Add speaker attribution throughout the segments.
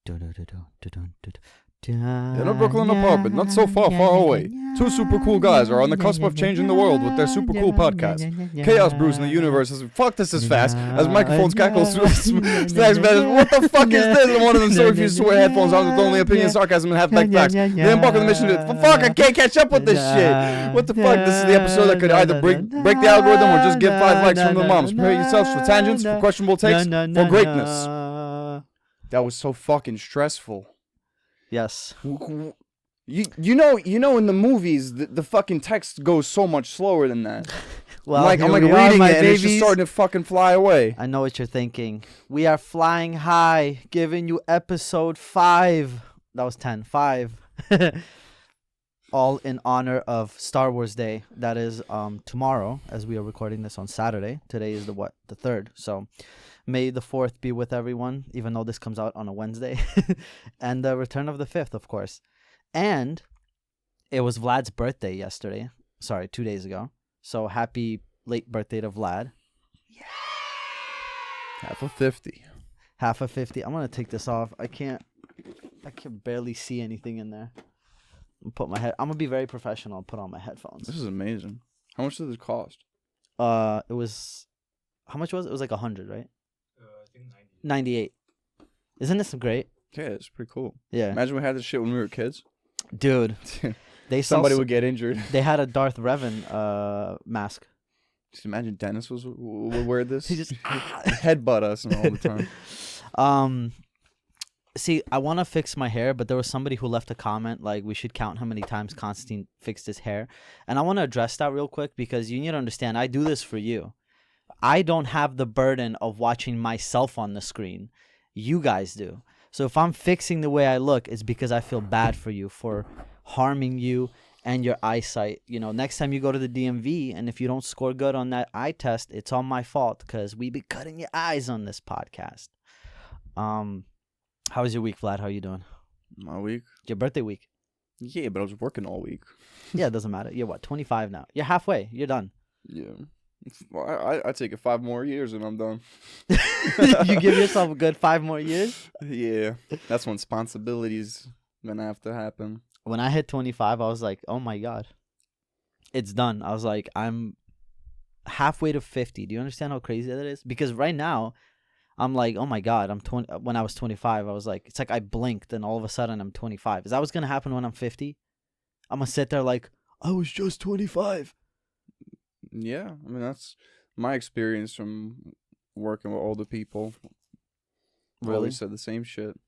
Speaker 1: In a Brooklyn apartment, not so far away, two super cool guys are on the cusp of changing the world with their super cool podcast. Chaos brews in the universe as fuck this is fast, as microphones cackle through snacks matters. What the fuck is this? And one of them so refuses to wear headphones on with only opinion, sarcasm, and half-baked facts. They embark on the mission to fuck, I can't catch up with this shit. What the fuck? This is the episode that could either break the algorithm or just get 5 likes from the moms. Prepare yourselves for tangents, for questionable takes, for greatness. That was so fucking stressful.
Speaker 2: Yes.
Speaker 1: You know in the movies the fucking text goes so much slower than that.
Speaker 2: Well,
Speaker 1: I'm like reading it and it's just starting to fucking fly away.
Speaker 2: I know what you're thinking. We are flying high, giving you episode 5. That was 10. 5. All in honor of Star Wars Day. That is tomorrow, as we are recording this on Saturday. Today is the 3rd. So May the 4th be with everyone, even though this comes out on a Wednesday. And the return of the 5th, of course. And it was Vlad's birthday yesterday. Sorry, 2 days ago. So happy late birthday to Vlad.
Speaker 1: Yeah. Half of 50.
Speaker 2: Half of 50. I'm going to take this off. I can barely see anything in there. I'm going to be very professional. I'll put on my headphones.
Speaker 1: This is amazing. How much did this cost?
Speaker 2: It was, how much was it? It was like 100, right?
Speaker 3: I think
Speaker 2: 98. Isn't this great?
Speaker 1: Yeah, it's pretty cool.
Speaker 2: Yeah.
Speaker 1: Imagine we had this shit when we were kids.
Speaker 2: Dude.
Speaker 1: Somebody would get injured.
Speaker 2: They had a Darth Revan mask.
Speaker 1: Just imagine Dennis would wear this.
Speaker 2: He just
Speaker 1: headbutt us all the time.
Speaker 2: See, I want to fix my hair, but there was somebody who left a comment like we should count how many times Constantine fixed his hair. And I want to address that real quick because you need to understand I do this for you. I don't have the burden of watching myself on the screen. You guys do. So if I'm fixing the way I look, it's because I feel bad for you, for harming you and your eyesight. You know, next time you go to the DMV and if you don't score good on that eye test, it's all my fault because we be cutting your eyes on this podcast. How was your week, Vlad? How you doing?
Speaker 1: My week?
Speaker 2: Your birthday week.
Speaker 1: Yeah, but I was working all week.
Speaker 2: Yeah, it doesn't matter. You're what, 25 now? You're halfway. You're done.
Speaker 1: Yeah. Well, I take it 5 more years and I'm done.
Speaker 2: You give yourself a good 5 more years?
Speaker 1: Yeah. That's when responsibilities gonna have to happen.
Speaker 2: When I hit 25, I was like, oh my God. It's done. I was like, I'm halfway to 50. Do you understand how crazy that is? Because right now, I'm like, oh my God, I'm 20. When I was 25, I was like, it's like I blinked and all of a sudden I'm 25. Is that what's going to happen when I'm 50? I'm going to sit there like, I was just 25.
Speaker 1: Yeah, I mean, that's my experience from working with older people.
Speaker 2: Really?
Speaker 1: Always said the same shit.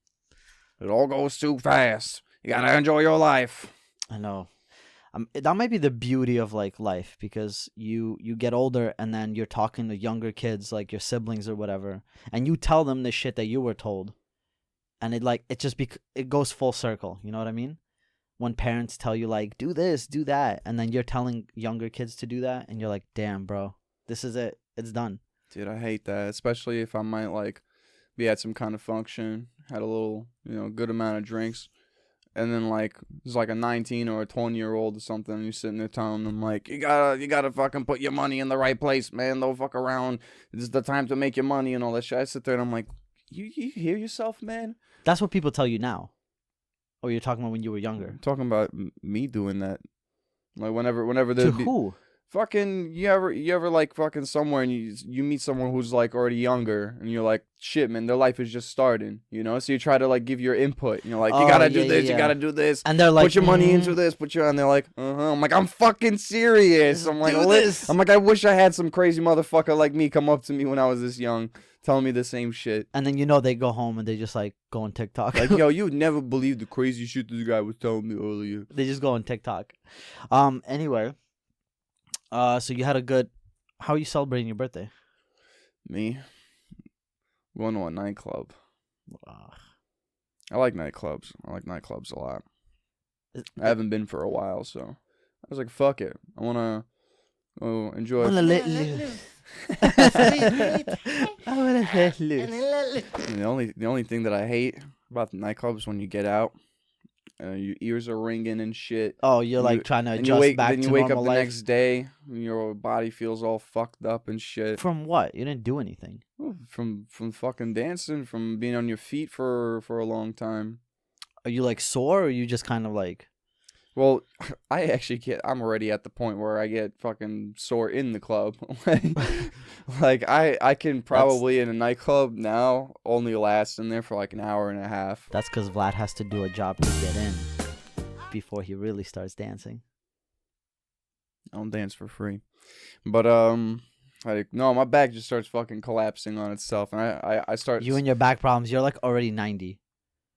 Speaker 1: It all goes too fast. You gotta enjoy your life.
Speaker 2: I know. That might be the beauty of like life because you get older and then you're talking to younger kids like your siblings or whatever, and you tell them the shit that you were told, and it goes full circle. You know what I mean? When parents tell you like do this, do that, and then you're telling younger kids to do that, and you're like, damn, bro, this is it. It's done. Dude,
Speaker 1: I hate that, especially if I might like be at some kind of function, had a little, good amount of drinks. And then like it's like a 19 or a 20-year-old or something, and you're sitting there telling them like, you gotta fucking put your money in the right place, man. Don't fuck around. This is the time to make your money and all that shit. I sit there and I'm like, you hear yourself, man?
Speaker 2: That's what people tell you now. Or you're talking about when you were younger?
Speaker 1: I'm talking about me doing that. Like whenever there's
Speaker 2: who?
Speaker 1: Fucking you ever like fucking somewhere and you meet someone who's like already younger and you're like, shit, man, their life is just starting, so you try to like give your input, like, you gotta do this, you gotta do this,
Speaker 2: and they're like,
Speaker 1: put your money into this, and they're like, I'm like, I'm fucking serious. I'm like, I'm like, I wish I had some crazy motherfucker like me come up to me when I was this young telling me the same shit.
Speaker 2: And then they go home and they just like go on TikTok.
Speaker 1: Like, yo, you would never believe the crazy shit this guy was telling me earlier.
Speaker 2: They just go on TikTok. Anyway. So you had a good... How are you celebrating your birthday?
Speaker 1: Me? Going to a nightclub. I like nightclubs. I like nightclubs a lot. I haven't been for a while, so I was like, fuck it. I want to enjoy...
Speaker 2: I want to let loose. I want to let loose.
Speaker 1: The only thing that I hate about the nightclubs when you get out Your ears are ringing and shit.
Speaker 2: Oh, you're
Speaker 1: And
Speaker 2: like trying to
Speaker 1: and you
Speaker 2: adjust
Speaker 1: wake
Speaker 2: back
Speaker 1: then
Speaker 2: to
Speaker 1: you wake up
Speaker 2: normal
Speaker 1: the
Speaker 2: life.
Speaker 1: next day, and your body feels all fucked up and shit.
Speaker 2: From what? You didn't do anything.
Speaker 1: From fucking dancing, from being on your feet for a long time.
Speaker 2: Are you like sore, or are you just kind of like?
Speaker 1: Well, I actually I'm already at the point where I get fucking sore in the club. Like I can probably in a nightclub now only last in there for like an hour and a half.
Speaker 2: That's because Vlad has to do a job to get in before he really starts dancing.
Speaker 1: I don't dance for free. But like no, my back just starts fucking collapsing on itself, and I start.
Speaker 2: You and your back problems. You're like already 90.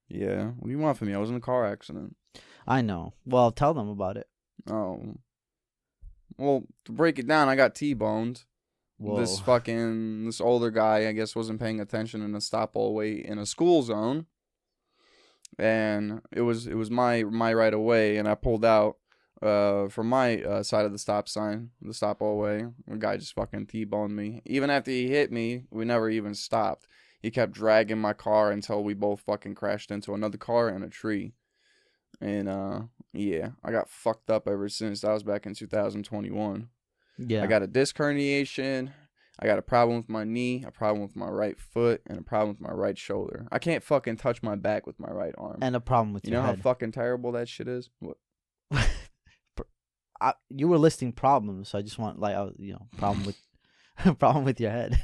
Speaker 1: Yeah. What do you want from me? I was in a car accident.
Speaker 2: I know. Well, tell them about it.
Speaker 1: Oh. Well, to break it down, I got T-boned.
Speaker 2: Whoa.
Speaker 1: This older guy, I guess, wasn't paying attention in a stop all way in a school zone, and it was my right of way, and I pulled out from my side of the stop sign, the stop all way. The guy just fucking T-boned me. Even after he hit me, we never even stopped. He kept dragging my car until we both fucking crashed into another car and a tree. And yeah, I got fucked up ever since. That was back in 2021.
Speaker 2: Yeah.
Speaker 1: I got a disc herniation. I got a problem with my knee, a problem with my right foot, and a problem with my right shoulder. I can't fucking touch my back with my right arm.
Speaker 2: And a problem with your
Speaker 1: head. You know
Speaker 2: head.
Speaker 1: how fucking terrible that shit is? What?
Speaker 2: You were listing problems, so I just want problem with your head.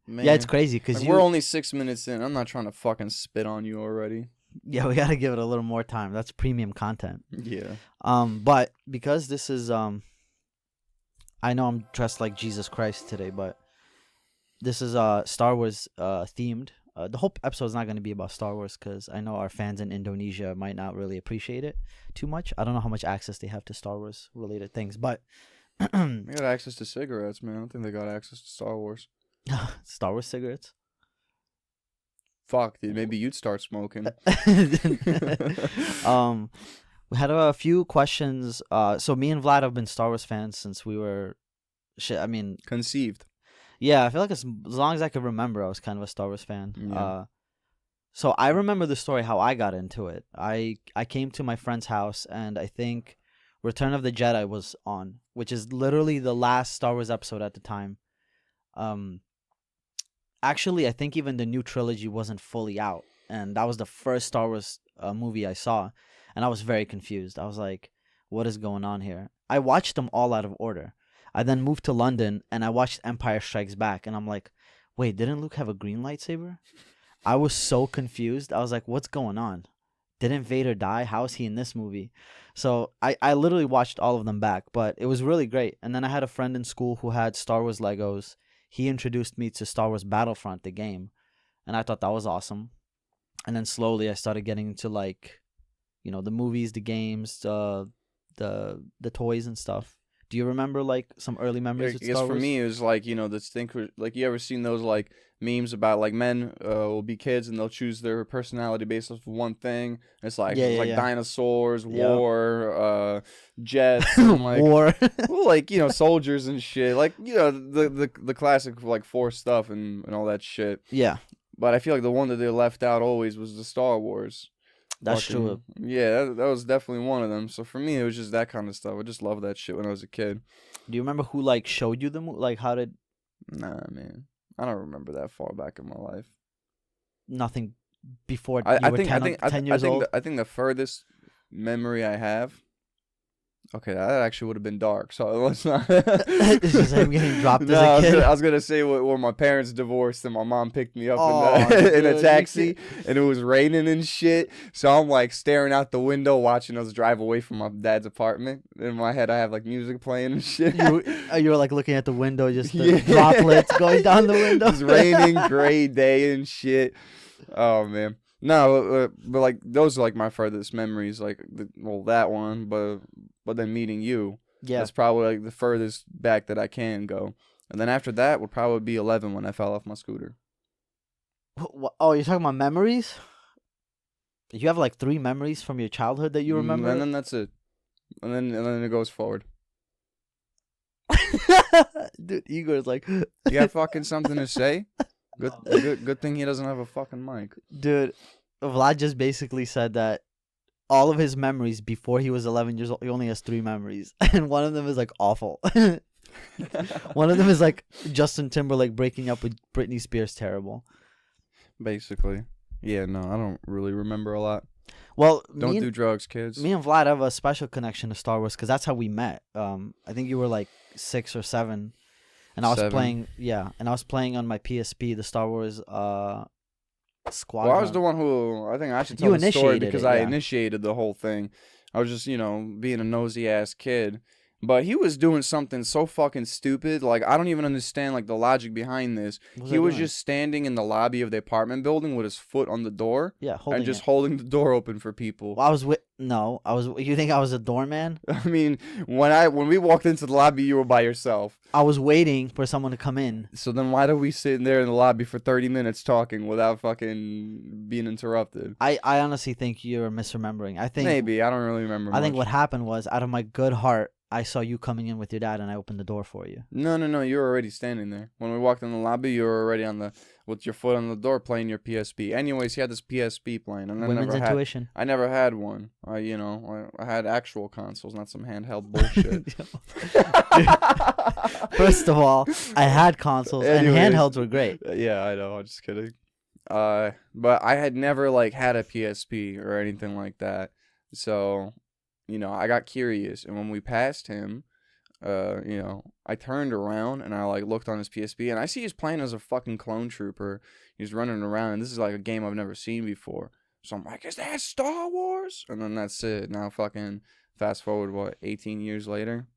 Speaker 2: Man. Yeah, it's crazy because
Speaker 1: we're only 6 minutes in. I'm not trying to fucking spit on you already.
Speaker 2: Yeah, we gotta give it a little more time. That's premium content.
Speaker 1: Yeah.
Speaker 2: But because this is I know I'm dressed like Jesus Christ today, but this is Star Wars themed. The whole episode is not going to be about Star Wars because I know our fans in Indonesia might not really appreciate it too much. I don't know how much access they have to Star Wars related things, but
Speaker 1: they got access to cigarettes, man. I don't think they got access to Star Wars.
Speaker 2: Star Wars cigarettes?
Speaker 1: Fuck, dude. Maybe you'd start smoking.
Speaker 2: We had a few questions. So me and Vlad have been Star Wars fans since we were,
Speaker 1: conceived.
Speaker 2: Yeah, I feel like as long as I could remember, I was kind of a Star Wars fan.
Speaker 1: Yeah.
Speaker 2: So I remember the story how I got into it. I came to my friend's house, and I think Return of the Jedi was on, which is literally the last Star Wars episode at the time. Actually, I think even the new trilogy wasn't fully out, and that was the first Star Wars movie I saw, and I was very confused. I was like, what is going on here? I watched them all out of order. I then moved to London, and I watched Empire Strikes Back, and I'm like, wait, didn't Luke have a green lightsaber? I was so confused. I was like, what's going on? Didn't Vader die? How is he in this movie? So I literally watched all of them back, but it was really great. And then I had a friend in school who had Star Wars Legos. He introduced me to Star Wars Battlefront, the game, and I thought that was awesome. And then slowly I started getting into the movies, the games, the toys and stuff. Do you remember some early memories of Star Wars?
Speaker 1: For me, it was this thing. You ever seen those memes about men will be kids and they'll choose their personality based off of one thing. It's dinosaurs, war, jets, and
Speaker 2: war,
Speaker 1: soldiers and shit. The classic Force stuff and all that shit.
Speaker 2: Yeah.
Speaker 1: But I feel like the one that they left out always was the Star Wars.
Speaker 2: That's true.
Speaker 1: Yeah, that was definitely one of them. So for me, it was just that kind of stuff. I just loved that shit when I was a kid.
Speaker 2: Do you remember who showed you the movie? How did?
Speaker 1: Nah, man, I don't remember that far back in my life.
Speaker 2: Nothing before you were 10 years old.
Speaker 1: I think the furthest memory I have. Okay, that actually would have been dark. So let's not.
Speaker 2: It's just him getting dropped as a kid.
Speaker 1: I was gonna say when my parents divorced and my mom picked me up in a taxi and it was raining and shit. So I'm staring out the window watching us drive away from my dad's apartment. In my head, I have music playing and shit.
Speaker 2: You were looking at the window, just the droplets going down the window.
Speaker 1: It's raining, gray day and shit. Oh man. No, but those are my furthest memories. That one, but then meeting you, that's probably the furthest back that I can go. And then after that would probably be 11 when I fell off my scooter.
Speaker 2: Oh, you're talking about memories? You have 3 memories from your childhood that you remember?
Speaker 1: And then that's it. And then it goes forward.
Speaker 2: Dude, Igor's
Speaker 1: you got fucking something to say? Good thing he doesn't have a fucking mic.
Speaker 2: Dude, Vlad just basically said that all of his memories before he was 11 years old, he only has 3 memories, and one of them is like awful. One of them is like Justin Timberlake breaking up with Britney Spears, terrible.
Speaker 1: Basically. Yeah, no, I don't really remember a lot.
Speaker 2: Well,
Speaker 1: Don't do drugs, kids.
Speaker 2: Me and Vlad have a special connection to Star Wars because that's how we met. I think you were like 6 or 7, and I was
Speaker 1: 7.
Speaker 2: playing. Yeah, and I was playing on my PSP the Star Wars Squadron.
Speaker 1: Well, I was the one who, I think I should tell
Speaker 2: You
Speaker 1: the story
Speaker 2: initiated
Speaker 1: because
Speaker 2: it,
Speaker 1: I
Speaker 2: yeah.
Speaker 1: initiated the whole thing. I was just, being a nosy ass kid. But he was doing something so fucking stupid. Like, I don't even understand, like, the logic behind this. He was just standing in the lobby of the apartment building with his foot on the door.
Speaker 2: Yeah, holding
Speaker 1: and just
Speaker 2: it.
Speaker 1: holding the door open for people.
Speaker 2: Well, you think I was a doorman?
Speaker 1: I mean, when we walked into the lobby, you were by yourself.
Speaker 2: I was waiting for someone to come in.
Speaker 1: So then why are we sitting there in the lobby for 30 minutes talking without fucking being interrupted?
Speaker 2: I honestly think you're misremembering. I think
Speaker 1: Maybe. I don't really remember
Speaker 2: I think
Speaker 1: much.
Speaker 2: what happened was, out of my good heart, I saw you coming in with your dad, and I opened the door for you.
Speaker 1: No. You were already standing there. When we walked in the lobby, you were already with your foot on the door playing your PSP. Anyways, he had this PSP playing, and
Speaker 2: Women's intuition.
Speaker 1: I never had one. I had actual consoles, not some handheld bullshit.
Speaker 2: First of all, I had consoles,
Speaker 1: Anyways,
Speaker 2: and handhelds were great.
Speaker 1: Yeah, I know. I'm just kidding. But I had never like had a PSP or anything like that. So, I got curious, and when we passed him, I turned around and I like looked on his PSP, and I see he's playing as a fucking clone trooper. He's running around, and this is like a game I've never seen before. So I'm like, is that Star Wars? And then that's it. Now fucking fast forward, 18 years later?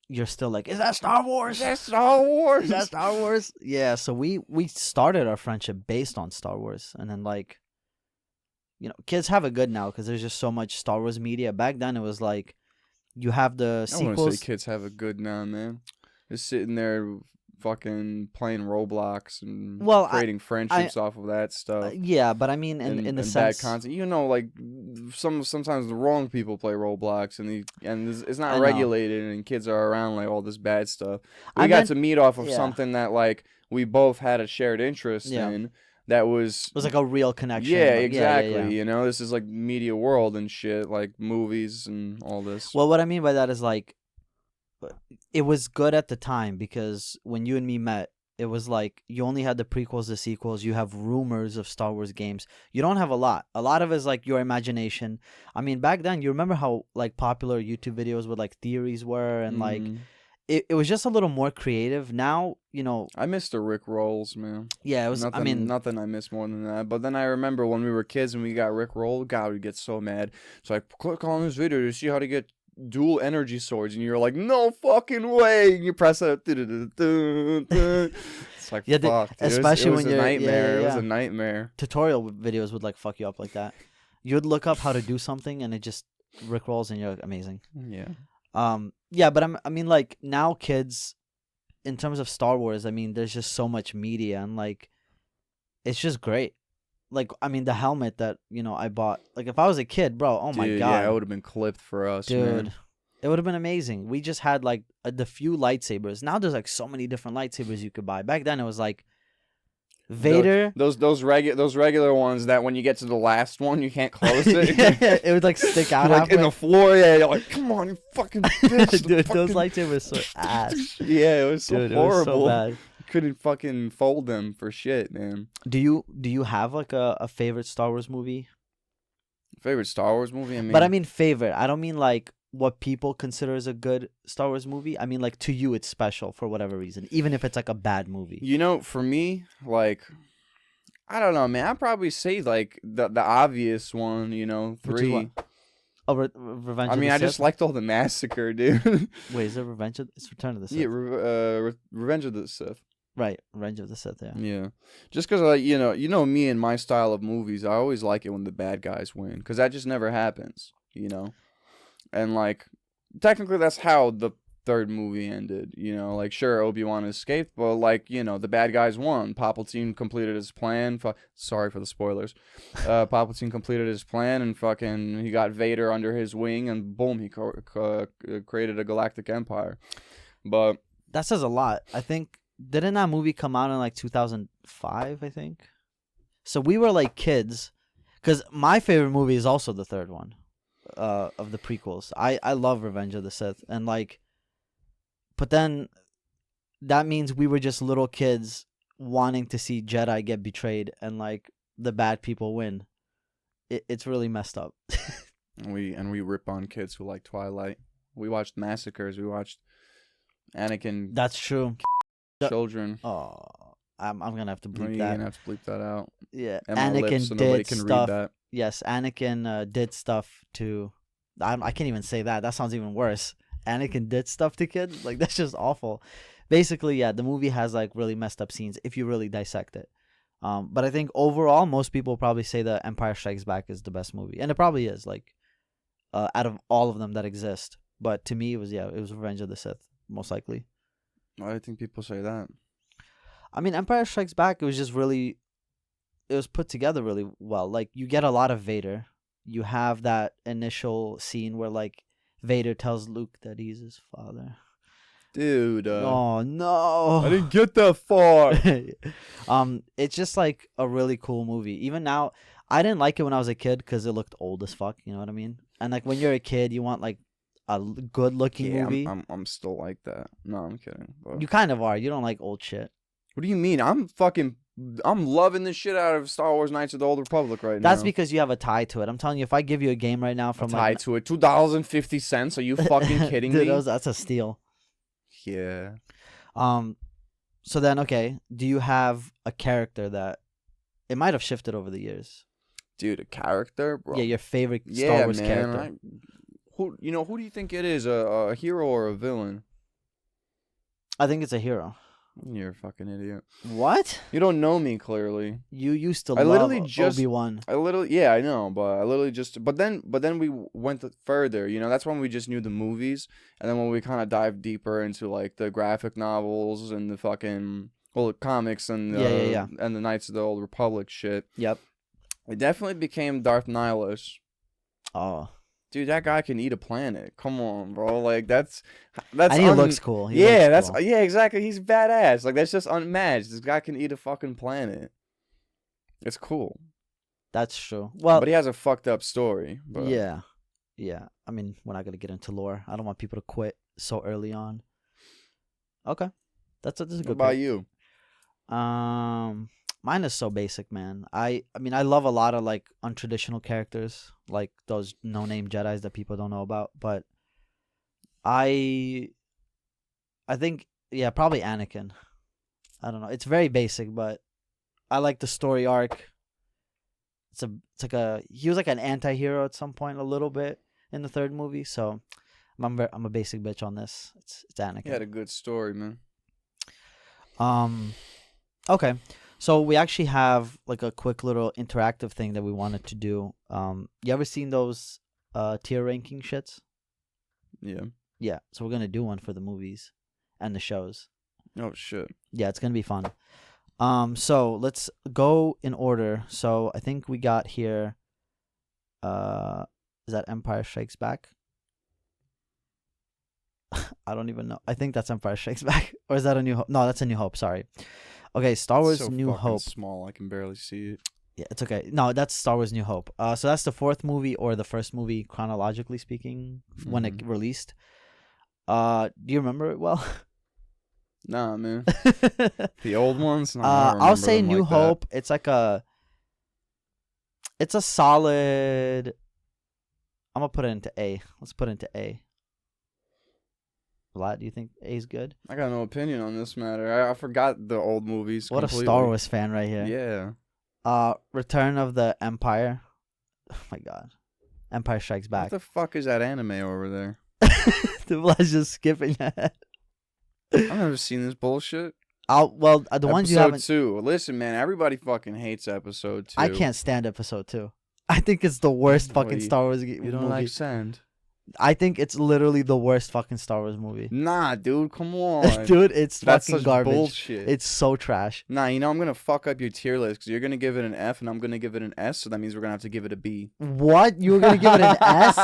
Speaker 2: You're still like, is that Star Wars?
Speaker 1: Is that Star Wars?
Speaker 2: Is that Star Wars? Yeah, so we started our friendship based on Star Wars, and then like, kids have it good now because there's just so much Star Wars media. Back then, it was like, you have the
Speaker 1: I wouldn't
Speaker 2: sequels.
Speaker 1: say kids have it good now, man. Just sitting there fucking playing Roblox and creating friendships off of that stuff.
Speaker 2: Yeah, but I mean, in the sense,
Speaker 1: bad content. Like sometimes the wrong people play Roblox, and it's not regulated, and kids are around like all this bad stuff. We got to meet off of something that like we both had a shared interest in. That was
Speaker 2: like a real connection.
Speaker 1: Yeah, exactly. Yeah. This is like media world and shit, like movies and all this.
Speaker 2: Well, what I mean by that is like, it was good at the time because when you and me met, it was like you only had the prequels, the sequels. You have rumors of Star Wars games. You don't have a lot. A lot of it is like your imagination. I mean, back then, you remember how like popular YouTube videos with like theories were, and like it was just a little more creative. Now,
Speaker 1: I miss the Rick rolls, man.
Speaker 2: Yeah, it was.
Speaker 1: Nothing I miss more than that. But then I remember when we were kids and we got Rick rolled, God, we'd get so mad. So I click on this video to see how to get dual energy swords, and you're like, no fucking way. And you press it. It's like, fuck.
Speaker 2: Especially when
Speaker 1: you're a nightmare. It was a nightmare.
Speaker 2: Tutorial videos would like fuck you up like that. You'd look up how to do something, and it just Rick rolls, and you're like, amazing.
Speaker 1: Yeah.
Speaker 2: Yeah, but I mean, like now kids, in terms of Star Wars, I mean, there's just so much media, and like, it's just great. Like, I mean, the helmet that I bought. Like, if I was a kid, bro, oh my god,
Speaker 1: yeah, it would have been clipped for us,
Speaker 2: dude.
Speaker 1: Man.
Speaker 2: It would have been amazing. We just had like the few lightsabers. Now there's like so many different lightsabers you could buy. Back then it was like Vader.
Speaker 1: Those regular ones that when you get to the last one you can't close it.
Speaker 2: Yeah, it would like stick out
Speaker 1: like in the floor. Yeah, you're like, come on, you fucking bitch.
Speaker 2: Dude, those lightsabers were ass.
Speaker 1: Yeah, it was so horrible. It was so
Speaker 2: bad.
Speaker 1: Couldn't fucking fold them for shit, man.
Speaker 2: Do you have like a favorite Star Wars movie?
Speaker 1: Favorite Star Wars movie?
Speaker 2: I mean favorite. I don't mean like what people consider as a good Star Wars movie. I mean like to you it's special for whatever reason, even if it's like a bad movie.
Speaker 1: For me, like, I don't know, man. I'd probably say like the obvious one, 3.
Speaker 2: Oh, Revenge of the Sith?
Speaker 1: I mean, I just liked all the massacre, dude.
Speaker 2: Wait, is it Revenge of... It's Return of the Sith.
Speaker 1: Yeah, Revenge of the Sith.
Speaker 2: Right, Revenge of the Sith, yeah.
Speaker 1: Yeah. Just because, like, me and my style of movies, I always like it when the bad guys win. Because that just never happens, And, like, technically that's how the third movie ended, Like, sure, Obi-Wan escaped, but, like, the bad guys won. Palpatine completed his plan. Sorry for the spoilers. Palpatine completed his plan, and fucking he got Vader under his wing, and boom, he created a galactic empire. But
Speaker 2: that says a lot. I think, didn't that movie come out in, like, 2005, I think? So we were, like, kids. Because my favorite movie is also the third one, of the prequels. I love Revenge of the Sith, and like, but then that means we were just little kids wanting to see Jedi get betrayed and like the bad people win. It's really messed up.
Speaker 1: We rip on kids who like Twilight. We watched Massacres. We watched Anakin.
Speaker 2: That's true.
Speaker 1: Children.
Speaker 2: Oh, I'm gonna have to bleep
Speaker 1: You're
Speaker 2: that.
Speaker 1: gonna have to bleep that out.
Speaker 2: Yeah,
Speaker 1: And my lips, so
Speaker 2: Anakin
Speaker 1: nobody
Speaker 2: did
Speaker 1: can
Speaker 2: stuff.
Speaker 1: read that.
Speaker 2: Yes, Anakin did stuff to. I can't even say that. That sounds even worse. Anakin did stuff to kids. Like, that's just awful. Basically, yeah, the movie has like really messed up scenes if you really dissect it. But I think overall, most people probably say that Empire Strikes Back is the best movie, and it probably is. Like, out of all of them that exist, but to me, it was Revenge of the Sith, most likely.
Speaker 1: Why do you think people say that?
Speaker 2: I mean, Empire Strikes Back, it was put together really well. Like, you get a lot of Vader. You have that initial scene where like Vader tells Luke that he's his father.
Speaker 1: Dude.
Speaker 2: Oh no!
Speaker 1: I didn't get that far.
Speaker 2: It's just like a really cool movie. Even now, I didn't like it when I was a kid because it looked old as fuck. You know what I mean? And like when you're a kid, you want like a good looking movie.
Speaker 1: I'm still like that. No, I'm kidding. But...
Speaker 2: You kind of are. You don't like old shit.
Speaker 1: What do you mean? I'm loving the shit out of Star Wars Knights of the Old Republic right now.
Speaker 2: That's because you have a tie to it. I'm telling you, if I give you a game right now from
Speaker 1: tie to it, $2.50. Are you fucking kidding
Speaker 2: Dude,
Speaker 1: me?
Speaker 2: That's a steal.
Speaker 1: Yeah.
Speaker 2: So then, okay, do you have a character that it might have shifted over the years?
Speaker 1: Dude, a character, bro.
Speaker 2: Yeah, your favorite Star Wars
Speaker 1: man,
Speaker 2: character.
Speaker 1: Who do you think it is? A hero or a villain?
Speaker 2: I think it's a hero.
Speaker 1: You're a fucking idiot.
Speaker 2: What?
Speaker 1: You don't know me clearly.
Speaker 2: You used to
Speaker 1: I
Speaker 2: love
Speaker 1: literally just
Speaker 2: Obi-Wan.
Speaker 1: Yeah, I know, but I literally just but then we went further, you know. That's when we just knew the movies, and then when we kind of dived deeper into like the graphic novels and the fucking the comics and and the Knights of the Old Republic shit.
Speaker 2: Yep.
Speaker 1: It definitely became Darth Nihilus.
Speaker 2: Oh.
Speaker 1: Dude, that guy can eat a planet. Come on, bro. Like that's.
Speaker 2: And he looks cool.
Speaker 1: Yeah, exactly. He's badass. Like that's just unmatched. This guy can eat a fucking planet. It's cool.
Speaker 2: That's true. Well,
Speaker 1: but he has a fucked up story. But...
Speaker 2: Yeah. I mean, we're not gonna get into lore. I don't want people to quit so early on. Okay, that's a good.
Speaker 1: What about you?
Speaker 2: Mine is so basic, man. I mean, I love a lot of like untraditional characters, like those no-name Jedis that people don't know about. But I think, yeah, probably Anakin. I don't know. It's very basic, but I like the story arc. It's like he was like an anti-hero at some point a little bit in the third movie. So I'm a basic bitch on this. It's Anakin.
Speaker 1: He had a good story, man.
Speaker 2: Okay. So we actually have like a quick little interactive thing that we wanted to do. You ever seen those tier ranking shits?
Speaker 1: Yeah.
Speaker 2: Yeah. So we're gonna do one for the movies and the shows.
Speaker 1: Oh shit.
Speaker 2: Yeah, it's gonna be fun. So let's go in order. So I think we got here. Is that Empire Strikes Back? I don't even know. I think that's Empire Strikes Back, or is that A New Hope? No, that's A New Hope. Sorry. Okay, Star Wars
Speaker 1: so
Speaker 2: New Hope.
Speaker 1: Small, I can barely see it.
Speaker 2: Yeah, it's okay. No, that's Star Wars New Hope. So that's the fourth movie or the first movie chronologically speaking when it released. Do you remember it well?
Speaker 1: Nah, man. The old ones.
Speaker 2: Nah, I'll say New Hope. It's like it's a solid. I'm gonna put it into A. Let's put it into A. Vlad, do you think A is good?
Speaker 1: I got no opinion on this matter. I forgot the old movies.
Speaker 2: What completely. A Star Wars fan right here.
Speaker 1: Yeah.
Speaker 2: Return of the Empire. Oh my god. Empire Strikes Back.
Speaker 1: What the fuck is that anime over there?
Speaker 2: Vlad's just skipping ahead.
Speaker 1: I've never seen this bullshit.
Speaker 2: The ones you haven't.
Speaker 1: Episode 2. Listen, man, everybody fucking hates episode 2.
Speaker 2: I can't stand episode 2. I think it's the worst fucking Star Wars movie.
Speaker 1: You don't like sand?
Speaker 2: I think it's literally the worst fucking Star Wars movie.
Speaker 1: Nah, dude, come on.
Speaker 2: Dude, it's
Speaker 1: That's
Speaker 2: fucking
Speaker 1: such
Speaker 2: garbage.
Speaker 1: Bullshit.
Speaker 2: It's so trash.
Speaker 1: Nah, you know, I'm going to fuck up your tier list because you're going to give it an F and I'm going to give it an S, so that means we're going to have to give it a B.
Speaker 2: What? You were going to give it an S?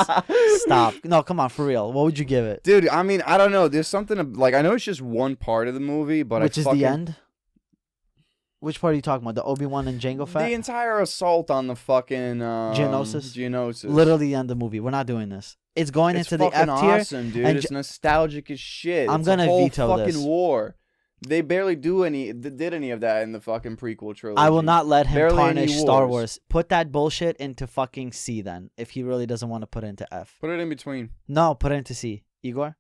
Speaker 2: Stop. No, come on, for real. What would you give it?
Speaker 1: Dude, I mean, I don't know. There's something, like, I know it's just one part of the movie, but
Speaker 2: Which is the end? Which part are you talking about? The Obi-Wan and Jango Fett?
Speaker 1: The entire assault on the fucking Geonosis.
Speaker 2: Literally the end of the movie. We're not doing this. It's going
Speaker 1: It's
Speaker 2: into the
Speaker 1: fucking
Speaker 2: F tier.
Speaker 1: awesome, dude.
Speaker 2: and
Speaker 1: It's nostalgic as shit.
Speaker 2: I'm
Speaker 1: It's
Speaker 2: gonna
Speaker 1: a whole
Speaker 2: veto
Speaker 1: fucking
Speaker 2: this.
Speaker 1: war. They barely did any of that in the fucking prequel trilogy.
Speaker 2: I will not let him
Speaker 1: Barely any
Speaker 2: tarnish Star
Speaker 1: wars.
Speaker 2: Wars. Put that bullshit into fucking C then, if he really doesn't want to put it into F.
Speaker 1: Put it in between.
Speaker 2: No, put it into C. Igor?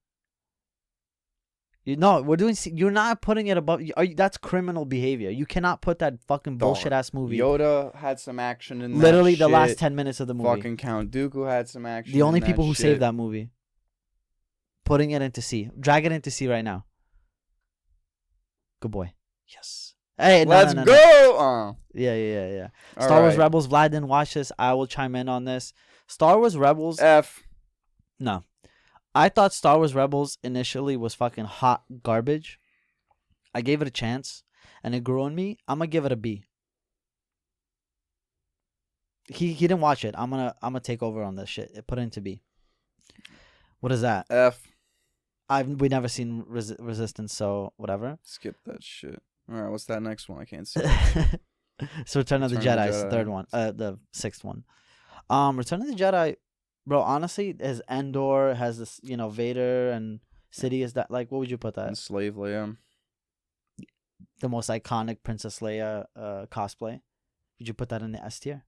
Speaker 2: No, we're doing C. You're not putting it above. That's criminal behavior. You cannot put that fucking bullshit ass movie.
Speaker 1: Yoda had some action in that
Speaker 2: Literally the
Speaker 1: shit.
Speaker 2: last 10 minutes of the movie.
Speaker 1: Fucking Count Dooku had some action.
Speaker 2: The only
Speaker 1: in
Speaker 2: people
Speaker 1: that
Speaker 2: who
Speaker 1: shit.
Speaker 2: saved that movie. Putting it into C. Drag it into C right now. Good boy. Yes. Hey,
Speaker 1: Let's
Speaker 2: no.
Speaker 1: go.
Speaker 2: Yeah.
Speaker 1: All
Speaker 2: Star Wars
Speaker 1: right.
Speaker 2: Rebels. Vlad didn't watch this. I will chime in on this. Star Wars Rebels.
Speaker 1: F.
Speaker 2: No. I thought Star Wars Rebels initially was fucking hot garbage. I gave it a chance, and it grew on me. I'm gonna give it a B. He didn't watch it. I'm gonna take over on this shit. Put it into B. What is that?
Speaker 1: F.
Speaker 2: We never seen Resistance, so whatever.
Speaker 1: Skip that shit. All right, what's that next one? I can't see.
Speaker 2: So Return of the Jedi is the third one. The sixth one. Return of the Jedi, bro. Honestly, has Endor, has this, Vader and Sidious. That, like, what would you put that?
Speaker 1: And Slave Leia.
Speaker 2: The most iconic Princess Leia cosplay. Would you put that in the S tier?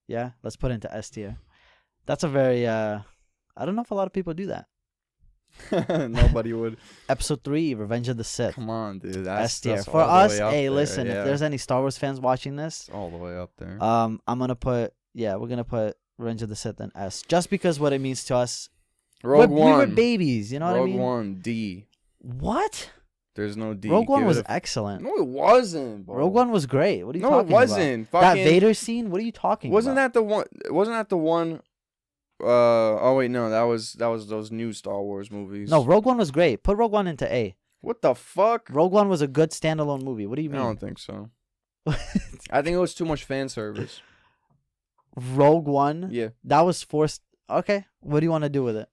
Speaker 2: Yeah, let's put it into S tier. That's a very I don't know if a lot of people do that.
Speaker 1: Nobody would.
Speaker 2: Episode 3, Revenge of the Sith.
Speaker 1: Come on, dude.
Speaker 2: S tier.
Speaker 1: That's
Speaker 2: For
Speaker 1: all the
Speaker 2: us,
Speaker 1: way up
Speaker 2: hey,
Speaker 1: there,
Speaker 2: listen,
Speaker 1: yeah.
Speaker 2: if there's any Star Wars fans watching this,
Speaker 1: It's all the way up there.
Speaker 2: I'm gonna put we're gonna put Revenge of the Sith in S. Just because what it means to us.
Speaker 1: Rogue
Speaker 2: We
Speaker 1: One.
Speaker 2: were babies, you know what I
Speaker 1: Rogue
Speaker 2: mean?
Speaker 1: One, D.
Speaker 2: What?
Speaker 1: There's no D.
Speaker 2: Rogue One
Speaker 1: Give
Speaker 2: was
Speaker 1: it a-
Speaker 2: excellent.
Speaker 1: No, it wasn't, bro.
Speaker 2: Rogue One was great. What are you
Speaker 1: No,
Speaker 2: talking
Speaker 1: it wasn't.
Speaker 2: about? That
Speaker 1: Fucking-
Speaker 2: Vader scene? What are you talking
Speaker 1: Wasn't
Speaker 2: about?
Speaker 1: that the one? Wasn't that the one? Oh wait, no, that was those new Star Wars movies.
Speaker 2: No, Rogue One was great. Put Rogue One into A.
Speaker 1: What the fuck?
Speaker 2: Rogue One was a good standalone movie. What do you
Speaker 1: I
Speaker 2: mean?
Speaker 1: don't think so. I think it was too much fan service.
Speaker 2: Rogue One?
Speaker 1: Yeah.
Speaker 2: That was forced. Okay. What do you want to do with it?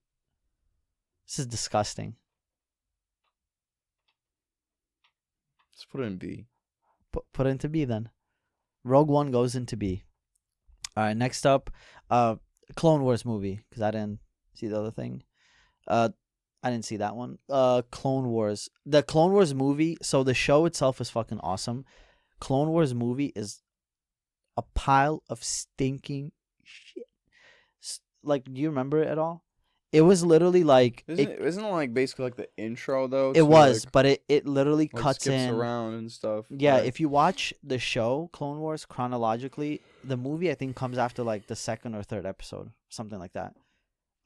Speaker 2: This is disgusting.
Speaker 1: Let's put it in B.
Speaker 2: Put it into B then. Rogue One goes into B. All right, next up, Clone Wars movie, because I didn't see the other thing. I didn't see that one. Clone Wars. The Clone Wars movie, so the show itself is fucking awesome. Clone Wars movie is a pile of stinking shit. Like, do you remember it at all? It was literally like
Speaker 1: Isn't it like basically like the intro though?
Speaker 2: it
Speaker 1: to,
Speaker 2: was,
Speaker 1: like,
Speaker 2: but it literally cuts
Speaker 1: skips
Speaker 2: in
Speaker 1: around and stuff.
Speaker 2: Yeah,
Speaker 1: right?
Speaker 2: if you watch the show Clone Wars chronologically, the movie I think comes after like the second or third episode, something like that.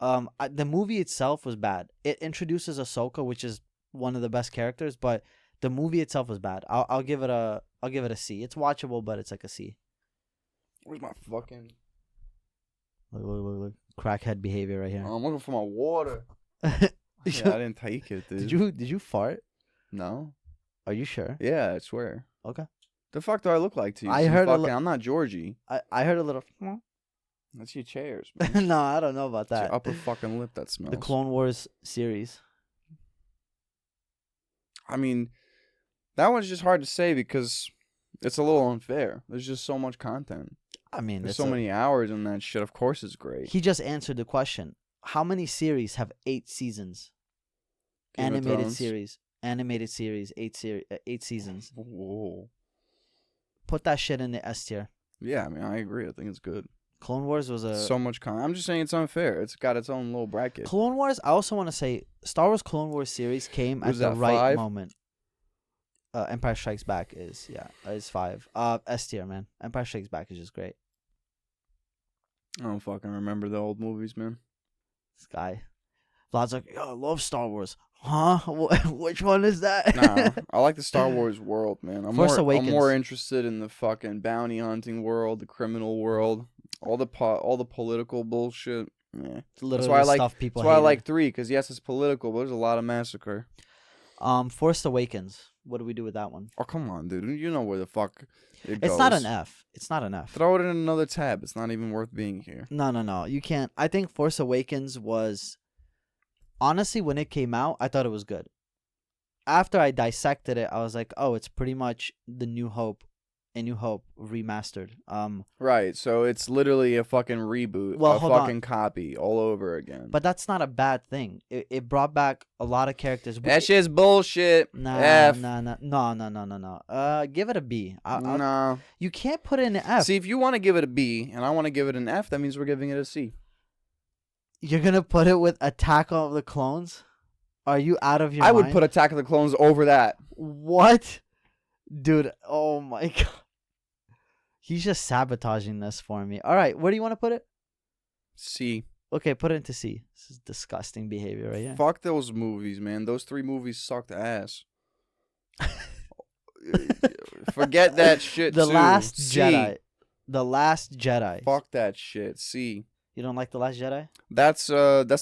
Speaker 2: The movie itself was bad. It introduces Ahsoka, which is one of the best characters, but the movie itself was bad. I'll give it a C. It's watchable, but it's like a C.
Speaker 1: Where's my fucking?
Speaker 2: Look. Crackhead behavior right here.
Speaker 1: I'm looking for my water. Yeah, I didn't take it, dude.
Speaker 2: Did you fart?
Speaker 1: No.
Speaker 2: Are you sure?
Speaker 1: Yeah, I swear.
Speaker 2: Okay.
Speaker 1: The fuck do I look like to you?
Speaker 2: I
Speaker 1: Some
Speaker 2: heard a
Speaker 1: fucking,
Speaker 2: li-
Speaker 1: I'm not Georgie.
Speaker 2: I heard a little.
Speaker 1: That's your chairs. Man.
Speaker 2: No, I don't know about
Speaker 1: It's your
Speaker 2: that.
Speaker 1: upper fucking lip that smells.
Speaker 2: The Clone Wars series.
Speaker 1: I mean, that one's just hard to say because it's a little unfair. There's just so much content.
Speaker 2: I mean,
Speaker 1: There's so many hours in that shit. Of course it's great.
Speaker 2: He just answered the question. How many series have 8 seasons?
Speaker 1: Game of
Speaker 2: Animated
Speaker 1: Thrones.
Speaker 2: series, 8 seasons.
Speaker 1: Whoa.
Speaker 2: Put that shit in the S tier.
Speaker 1: Yeah, I mean, I agree. I think it's good.
Speaker 2: Clone Wars was a
Speaker 1: So much content. I'm just saying it's unfair. It's got its own little bracket.
Speaker 2: Clone Wars. I also want to say Star Wars Clone Wars series came at
Speaker 1: Was
Speaker 2: the
Speaker 1: that
Speaker 2: right
Speaker 1: 5?
Speaker 2: moment. Empire Strikes Back is 5. S tier, man. Empire Strikes Back is just great.
Speaker 1: I don't fucking remember the old movies, man.
Speaker 2: This guy, Vlad's like, yo, I love Star Wars. Huh? Which one is that?
Speaker 1: Nah, I like the Star Wars world, man. I'm
Speaker 2: Force
Speaker 1: more
Speaker 2: Awakens.
Speaker 1: I'm more interested in the fucking bounty hunting world, the criminal world, all the political bullshit. Yeah.
Speaker 2: It's literally
Speaker 1: why I like-
Speaker 2: stuff people
Speaker 1: That's why I
Speaker 2: hated.
Speaker 1: like 3, because yes, it's political, but there's a lot of massacre.
Speaker 2: Force Awakens. What do we do with that one?
Speaker 1: Oh, come on, dude. You know where the fuck it goes.
Speaker 2: It's not an F. It's not an F.
Speaker 1: Throw it in another tab. It's not even worth being here.
Speaker 2: No. You can't. I think Force Awakens was, honestly, when it came out, I thought it was good. after I dissected it, I was like, oh, it's pretty much the New Hope, A New Hope remastered.
Speaker 1: Right, so it's literally a fucking reboot,
Speaker 2: Well,
Speaker 1: a
Speaker 2: hold on.
Speaker 1: fucking copy all over again.
Speaker 2: But that's not a bad thing. It brought back a lot of characters.
Speaker 1: That shit's bullshit.
Speaker 2: Nah,
Speaker 1: F.
Speaker 2: no. Give it a B.
Speaker 1: No.
Speaker 2: You can't put it in an F.
Speaker 1: See, if you want to give it a B and I want to give it an F, that means we're giving it a C.
Speaker 2: You're gonna put it with Attack of the Clones? Are you out of your mind?
Speaker 1: I would put Attack of the Clones over that.
Speaker 2: What? Dude, oh my god. He's just sabotaging this for me. All right, where do you want to put it?
Speaker 1: C.
Speaker 2: Okay, put it into C. This is disgusting behavior right here.
Speaker 1: Fuck those movies, man. Those 3 movies sucked ass. Forget that shit,
Speaker 2: The
Speaker 1: too.
Speaker 2: Last
Speaker 1: C.
Speaker 2: Jedi. The Last Jedi.
Speaker 1: Fuck that shit. C.
Speaker 2: You don't like The Last Jedi?
Speaker 1: That's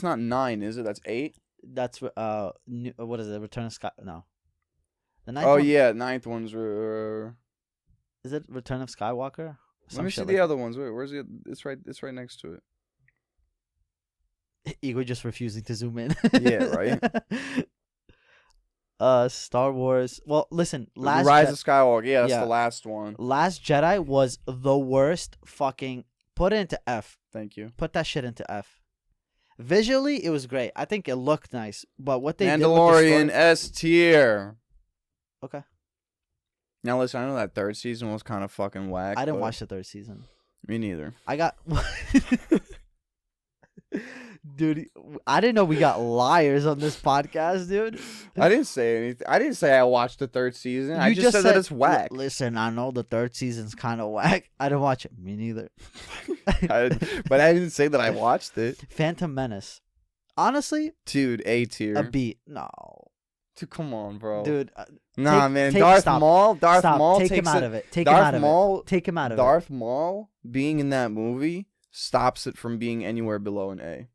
Speaker 1: not 9, is it? That's 8?
Speaker 2: That's what is it? Return of Sky? No. The ninth
Speaker 1: Oh
Speaker 2: one?
Speaker 1: yeah, 9th one's.
Speaker 2: Is it Return of Skywalker?
Speaker 1: Let me see the other ones. Wait, where's it? It's right next to it.
Speaker 2: Igor just refusing to zoom in.
Speaker 1: Yeah, right.
Speaker 2: Star Wars. Well, listen,
Speaker 1: The Rise of Skywalker. Yeah, that's
Speaker 2: yeah.
Speaker 1: the last one.
Speaker 2: Last Jedi was the worst fucking. Put it into F.
Speaker 1: Thank you.
Speaker 2: Put that shit into F. Visually, it was great. I think it looked nice, but what they
Speaker 1: Mandalorian
Speaker 2: did with the
Speaker 1: S tier.
Speaker 2: Okay.
Speaker 1: Now listen, I know that 3rd season was kind of fucking whack.
Speaker 2: I didn't
Speaker 1: but
Speaker 2: watch the 3rd season.
Speaker 1: Me neither.
Speaker 2: I got. Dude, I didn't know we got liars on this podcast, dude.
Speaker 1: I didn't say anything. I didn't say I watched the 3rd season. I
Speaker 2: You
Speaker 1: just said that it's whack.
Speaker 2: Listen, I know the 3rd season's kind of whack. I didn't watch it. Me neither.
Speaker 1: But I didn't say that I watched it.
Speaker 2: Phantom Menace. Honestly,
Speaker 1: Dude, A tier.
Speaker 2: a B. No.
Speaker 1: Dude, come on, bro.
Speaker 2: Dude.
Speaker 1: Nah, man. Darth Maul. Darth Maul
Speaker 2: Take
Speaker 1: takes
Speaker 2: him out
Speaker 1: it.
Speaker 2: of it. Take him out of it. Take him out of it.
Speaker 1: Darth Maul being in that movie stops it from being anywhere below an A.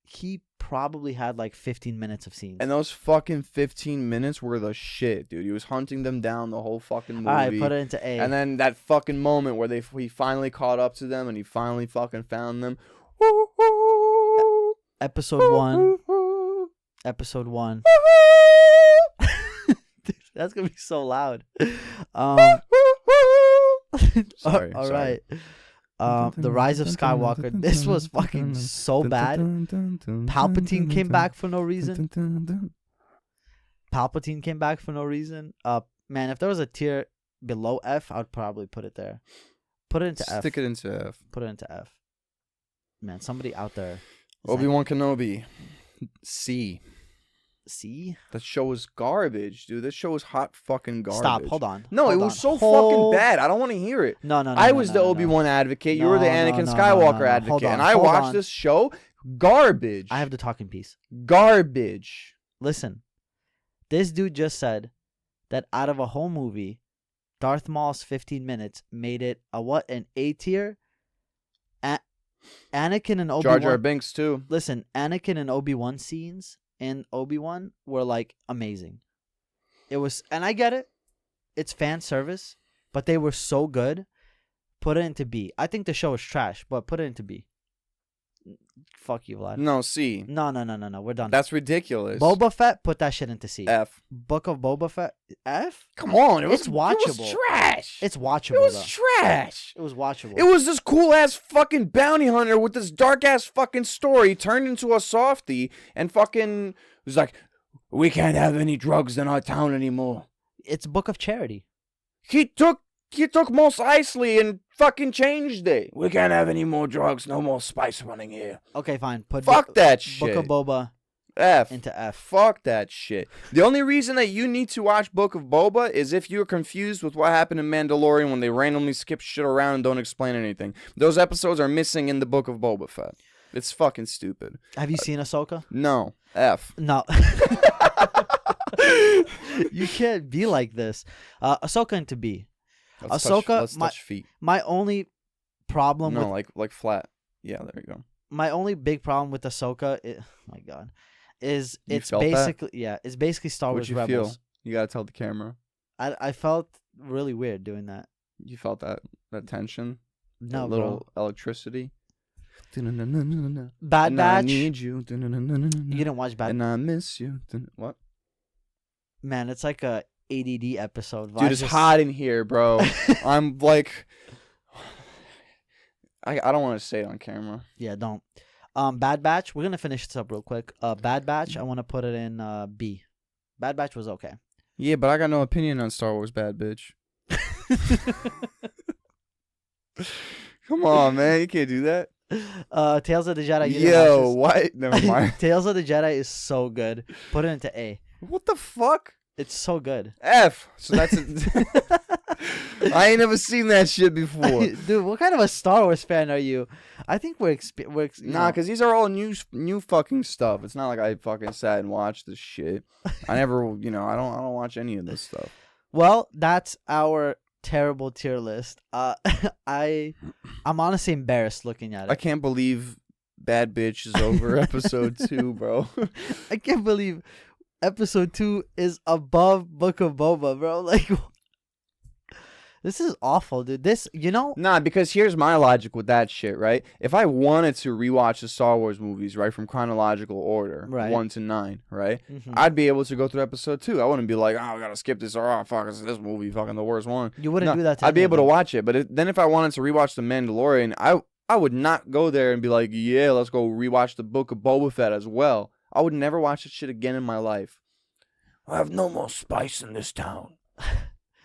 Speaker 2: He probably had like 15 minutes of scenes.
Speaker 1: And those fucking 15 minutes were the shit, dude. He was hunting them down the whole fucking movie.
Speaker 2: All right, put it into A.
Speaker 1: And then that fucking moment where he finally caught up to them and he finally fucking found them.
Speaker 2: Episode 1. Episode 1. Dude, that's gonna be so loud.
Speaker 1: Sorry.
Speaker 2: All right. The Rise of Skywalker. This was fucking so bad. Palpatine came back for no reason. Man, if there was a tier below F, I'd probably put it there. Put it into F.
Speaker 1: Stick it into F.
Speaker 2: Put it into F. Man, somebody out there.
Speaker 1: Obi-Wan Kenobi. C.
Speaker 2: C?
Speaker 1: That show is garbage, dude. This show is hot fucking garbage.
Speaker 2: Stop. Hold on.
Speaker 1: No, it was so fucking bad. I don't want to hear it.
Speaker 2: No.
Speaker 1: I was the Obi-Wan advocate. You were the Anakin Skywalker advocate.
Speaker 2: Hold on,
Speaker 1: and I
Speaker 2: hold
Speaker 1: watched
Speaker 2: on.
Speaker 1: this show. Garbage.
Speaker 2: I have the talking piece.
Speaker 1: Garbage.
Speaker 2: Listen. This dude just said that out of a whole movie, Darth Maul's 15 minutes made it an A tier. Anakin and Obi-Wan.
Speaker 1: Jar Jar Binks, too.
Speaker 2: Listen, Anakin and Obi-Wan scenes in Obi-Wan were like amazing. It was, and I get it. It's fan service, but they were so good. Put it into B. I think the show is trash, but put it into B. Fuck you, Vlad.
Speaker 1: No, C.
Speaker 2: No. We're done.
Speaker 1: That's ridiculous.
Speaker 2: Boba Fett, put that shit into C.
Speaker 1: F.
Speaker 2: Book of Boba Fett, F?
Speaker 1: Come on.
Speaker 2: It's watchable.
Speaker 1: It was trash.
Speaker 2: It's watchable,
Speaker 1: It was
Speaker 2: though.
Speaker 1: trash.
Speaker 2: It was watchable.
Speaker 1: It was this cool-ass fucking bounty hunter with this dark-ass fucking story turned into a softie and fucking was like, we can't have any drugs in our town anymore.
Speaker 2: It's Book of Charity.
Speaker 1: He took Mos Eisley and fucking changed it. We can't have any more drugs, no more spice running here.
Speaker 2: Okay, fine. Put
Speaker 1: Fuck that shit.
Speaker 2: Book of Boba
Speaker 1: F.
Speaker 2: into F.
Speaker 1: Fuck that shit. The only reason that you need to watch Book of Boba is if you're confused with what happened in Mandalorian when they randomly skip shit around and don't explain anything. Those episodes are missing in the Book of Boba Fett. It's fucking stupid.
Speaker 2: Have you seen Ahsoka?
Speaker 1: No. F.
Speaker 2: No. You can't be like this. Ahsoka into B.
Speaker 1: Let's touch feet.
Speaker 2: My only problem
Speaker 1: No,
Speaker 2: with
Speaker 1: like flat. Yeah, there you go.
Speaker 2: my only big problem with Ahsoka, my God, is
Speaker 1: You
Speaker 2: it's
Speaker 1: felt that?
Speaker 2: basically Star Wars
Speaker 1: What'd you
Speaker 2: Rebels.
Speaker 1: feel? You gotta tell the camera.
Speaker 2: I felt really weird doing that.
Speaker 1: You felt that tension?
Speaker 2: No,
Speaker 1: that little electricity?
Speaker 2: Bad
Speaker 1: And I
Speaker 2: Batch.
Speaker 1: need you.
Speaker 2: You didn't watch Bad.
Speaker 1: And I miss you. What?
Speaker 2: Man, it's like a ADD episode.
Speaker 1: Dude, it's hot in here, bro. I'm like, I don't want to say it on camera.
Speaker 2: Yeah, don't. Bad Batch. We're gonna finish this up real quick. Bad Batch. I want to put it in B. Bad Batch was okay.
Speaker 1: Yeah, but I got no opinion on Star Wars Bad Bitch. Come on, man. You can't do that.
Speaker 2: Tales of the Jedi.
Speaker 1: Yo, what? Never mind.
Speaker 2: Tales of the Jedi is so good. Put it into A.
Speaker 1: What the fuck?
Speaker 2: It's so good.
Speaker 1: F. So that's I ain't never seen that shit before.
Speaker 2: Dude, what kind of a Star Wars fan are you? I think we're
Speaker 1: nah, because these are all new fucking stuff. It's not like I fucking sat and watched this shit. I never, I don't watch any of this stuff.
Speaker 2: Well, that's our terrible tier list. I'm honestly embarrassed looking at it.
Speaker 1: I can't believe Bad Bitch is over episode 2, bro.
Speaker 2: I can't believe episode 2 is above Book of Boba, bro. Like, this is awful, dude.
Speaker 1: Nah, because here's my logic with that shit, right? If I wanted to rewatch the Star Wars movies, right, from chronological order,
Speaker 2: right,
Speaker 1: 1 to 9, right,
Speaker 2: mm-hmm,
Speaker 1: I'd be able to go through episode 2. I wouldn't be like, oh, I gotta skip this, or oh, fuck, is this movie fucking the worst one?
Speaker 2: You wouldn't do that to
Speaker 1: I'd be able to
Speaker 2: them.
Speaker 1: watch it, but then if I wanted to rewatch The Mandalorian, I would not go there and be like, yeah, let's go rewatch the Book of Boba Fett as well. I would never watch that shit again in my life. I have no more spice in this town.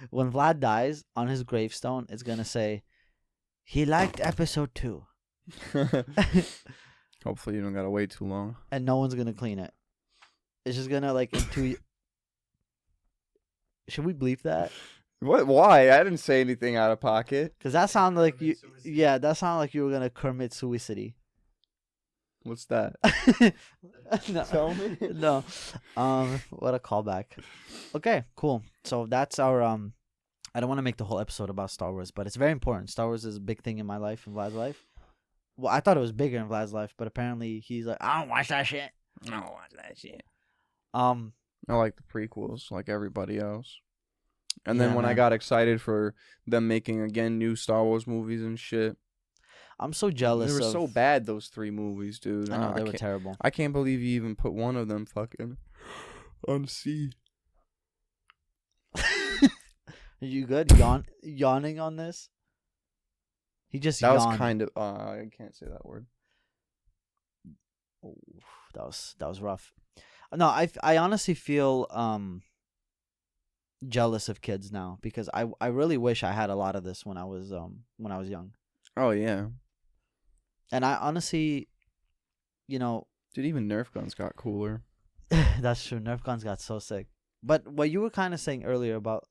Speaker 2: When Vlad dies, on his gravestone, it's gonna say, he liked episode 2.
Speaker 1: Hopefully you don't gotta wait too long.
Speaker 2: And no one's gonna clean it. It's just gonna, like, in 2 Should we bleep that?
Speaker 1: What? Why? I didn't say anything out of pocket.
Speaker 2: Because that sounded like you... Yeah, that sounded like you were gonna commit suicide.
Speaker 1: What's that?
Speaker 2: No.
Speaker 1: Tell me.
Speaker 2: No. What a callback. Okay, cool. So that's our I don't want to make the whole episode about Star Wars, but it's very important. Star Wars is a big thing in my life and Vlad's life. Well, I thought it was bigger in Vlad's life, but apparently he's like, I don't watch that shit.
Speaker 1: I don't watch that shit.
Speaker 2: I
Speaker 1: like the prequels, like everybody else. And then when
Speaker 2: man.
Speaker 1: I got excited for them making again new Star Wars movies and shit.
Speaker 2: I'm so jealous.
Speaker 1: They were so bad, those 3 movies, dude.
Speaker 2: I know, they were terrible.
Speaker 1: I can't believe you even put one of them fucking on C.
Speaker 2: Are you good? Yawning on this? He just
Speaker 1: That
Speaker 2: yawned.
Speaker 1: was kind of I can't say that word.
Speaker 2: Oh, that was rough. No, I honestly feel jealous of kids now because I really wish I had a lot of this when I was young.
Speaker 1: Oh yeah.
Speaker 2: And I honestly,
Speaker 1: dude, even Nerf guns got cooler.
Speaker 2: that's true. Nerf guns got so sick. But what you were kind of saying earlier about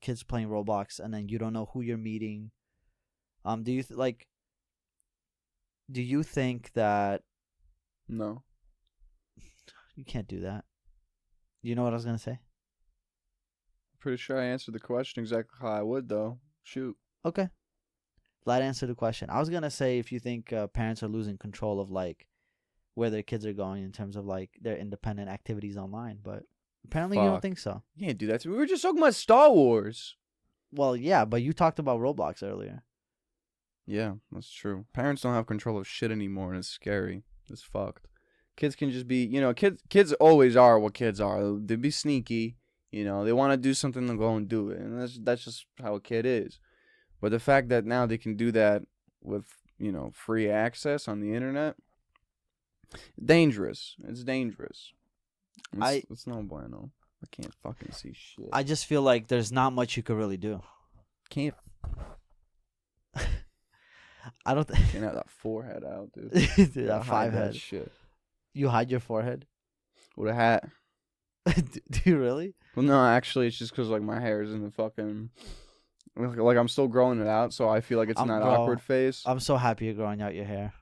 Speaker 2: kids playing Roblox and then you don't know who you're meeting. Do you think that?
Speaker 1: No.
Speaker 2: You can't do that. You know what I was gonna say?
Speaker 1: Pretty sure I answered the question exactly how I would though. Shoot.
Speaker 2: Okay. Vlad answered the question. I was gonna say if you think parents are losing control of like where their kids are going in terms of like their independent activities online, but apparently you don't think so.
Speaker 1: You can't do that. We were just talking about Star Wars.
Speaker 2: Well, yeah, but you talked about Roblox earlier.
Speaker 1: Yeah, that's true. Parents don't have control of shit anymore, and it's scary. It's fucked. Kids can just be, kids always are what kids are. They be sneaky. They want to do something, they'll go and do it, and that's just how a kid is. But the fact that now they can do that with, free access on the internet, dangerous. It's dangerous. It's no bueno. I can't fucking see shit.
Speaker 2: I just feel like there's not much you could really do.
Speaker 1: Can't.
Speaker 2: I don't
Speaker 1: Can't have that forehead out, dude.
Speaker 2: Dude, that 5 head.
Speaker 1: Shit.
Speaker 2: You hide your forehead?
Speaker 1: With a hat.
Speaker 2: Do you really?
Speaker 1: Well, no, actually, it's just because like my hair is in the fucking. Like I'm still growing it out, so I feel like it's in that awkward phase.
Speaker 2: I'm so happy you're growing out your hair.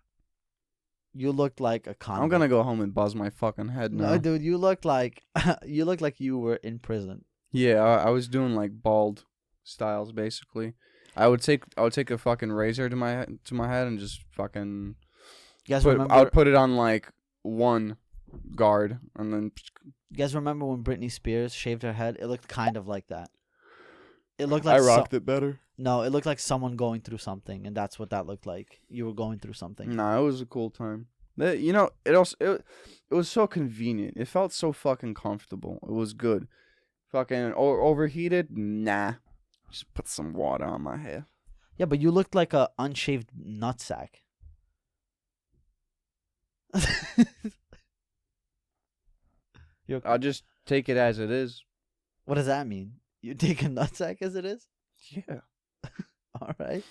Speaker 2: You looked like a convict.
Speaker 1: I'm gonna go home and buzz my fucking head now.
Speaker 2: No, dude, you look like you were in prison.
Speaker 1: Yeah, I was doing like bald styles basically. I would take a fucking razor to my head and just fucking.
Speaker 2: You guys
Speaker 1: I would put it on like one guard and then.
Speaker 2: You guys remember when Britney Spears shaved her head? It looked kind of like that. It looked like
Speaker 1: I rocked it better.
Speaker 2: No, it looked like someone going through something, and that's what that looked like. You were going through something.
Speaker 1: Nah, it was a cool time. You know, it was so convenient. It felt so fucking comfortable. It was good. Fucking overheated? Nah. Just put some water on my hair.
Speaker 2: Yeah, but you looked like a unshaved nutsack.
Speaker 1: I'll just take it as it is.
Speaker 2: What does that mean? You take a nutsack as it is?
Speaker 1: Yeah.
Speaker 2: All right.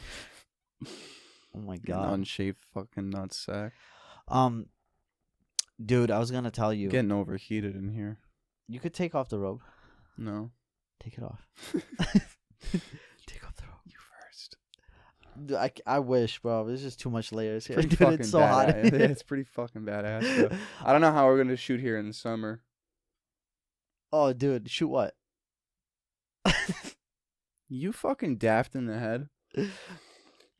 Speaker 2: Oh my god.
Speaker 1: An unshaved fucking nutsack.
Speaker 2: Dude, I was gonna tell you.
Speaker 1: Getting overheated in here.
Speaker 2: You could take off the robe.
Speaker 1: No.
Speaker 2: Take it off. Take off the robe.
Speaker 1: You first.
Speaker 2: Dude, I wish, bro. There's just too much layers here.
Speaker 1: Pretty
Speaker 2: Dude,
Speaker 1: fucking
Speaker 2: it's so hot.
Speaker 1: badass. It's pretty fucking badass. Though. I don't know how we're gonna shoot here in the summer.
Speaker 2: Oh, dude, shoot what?
Speaker 1: You fucking daft in the head.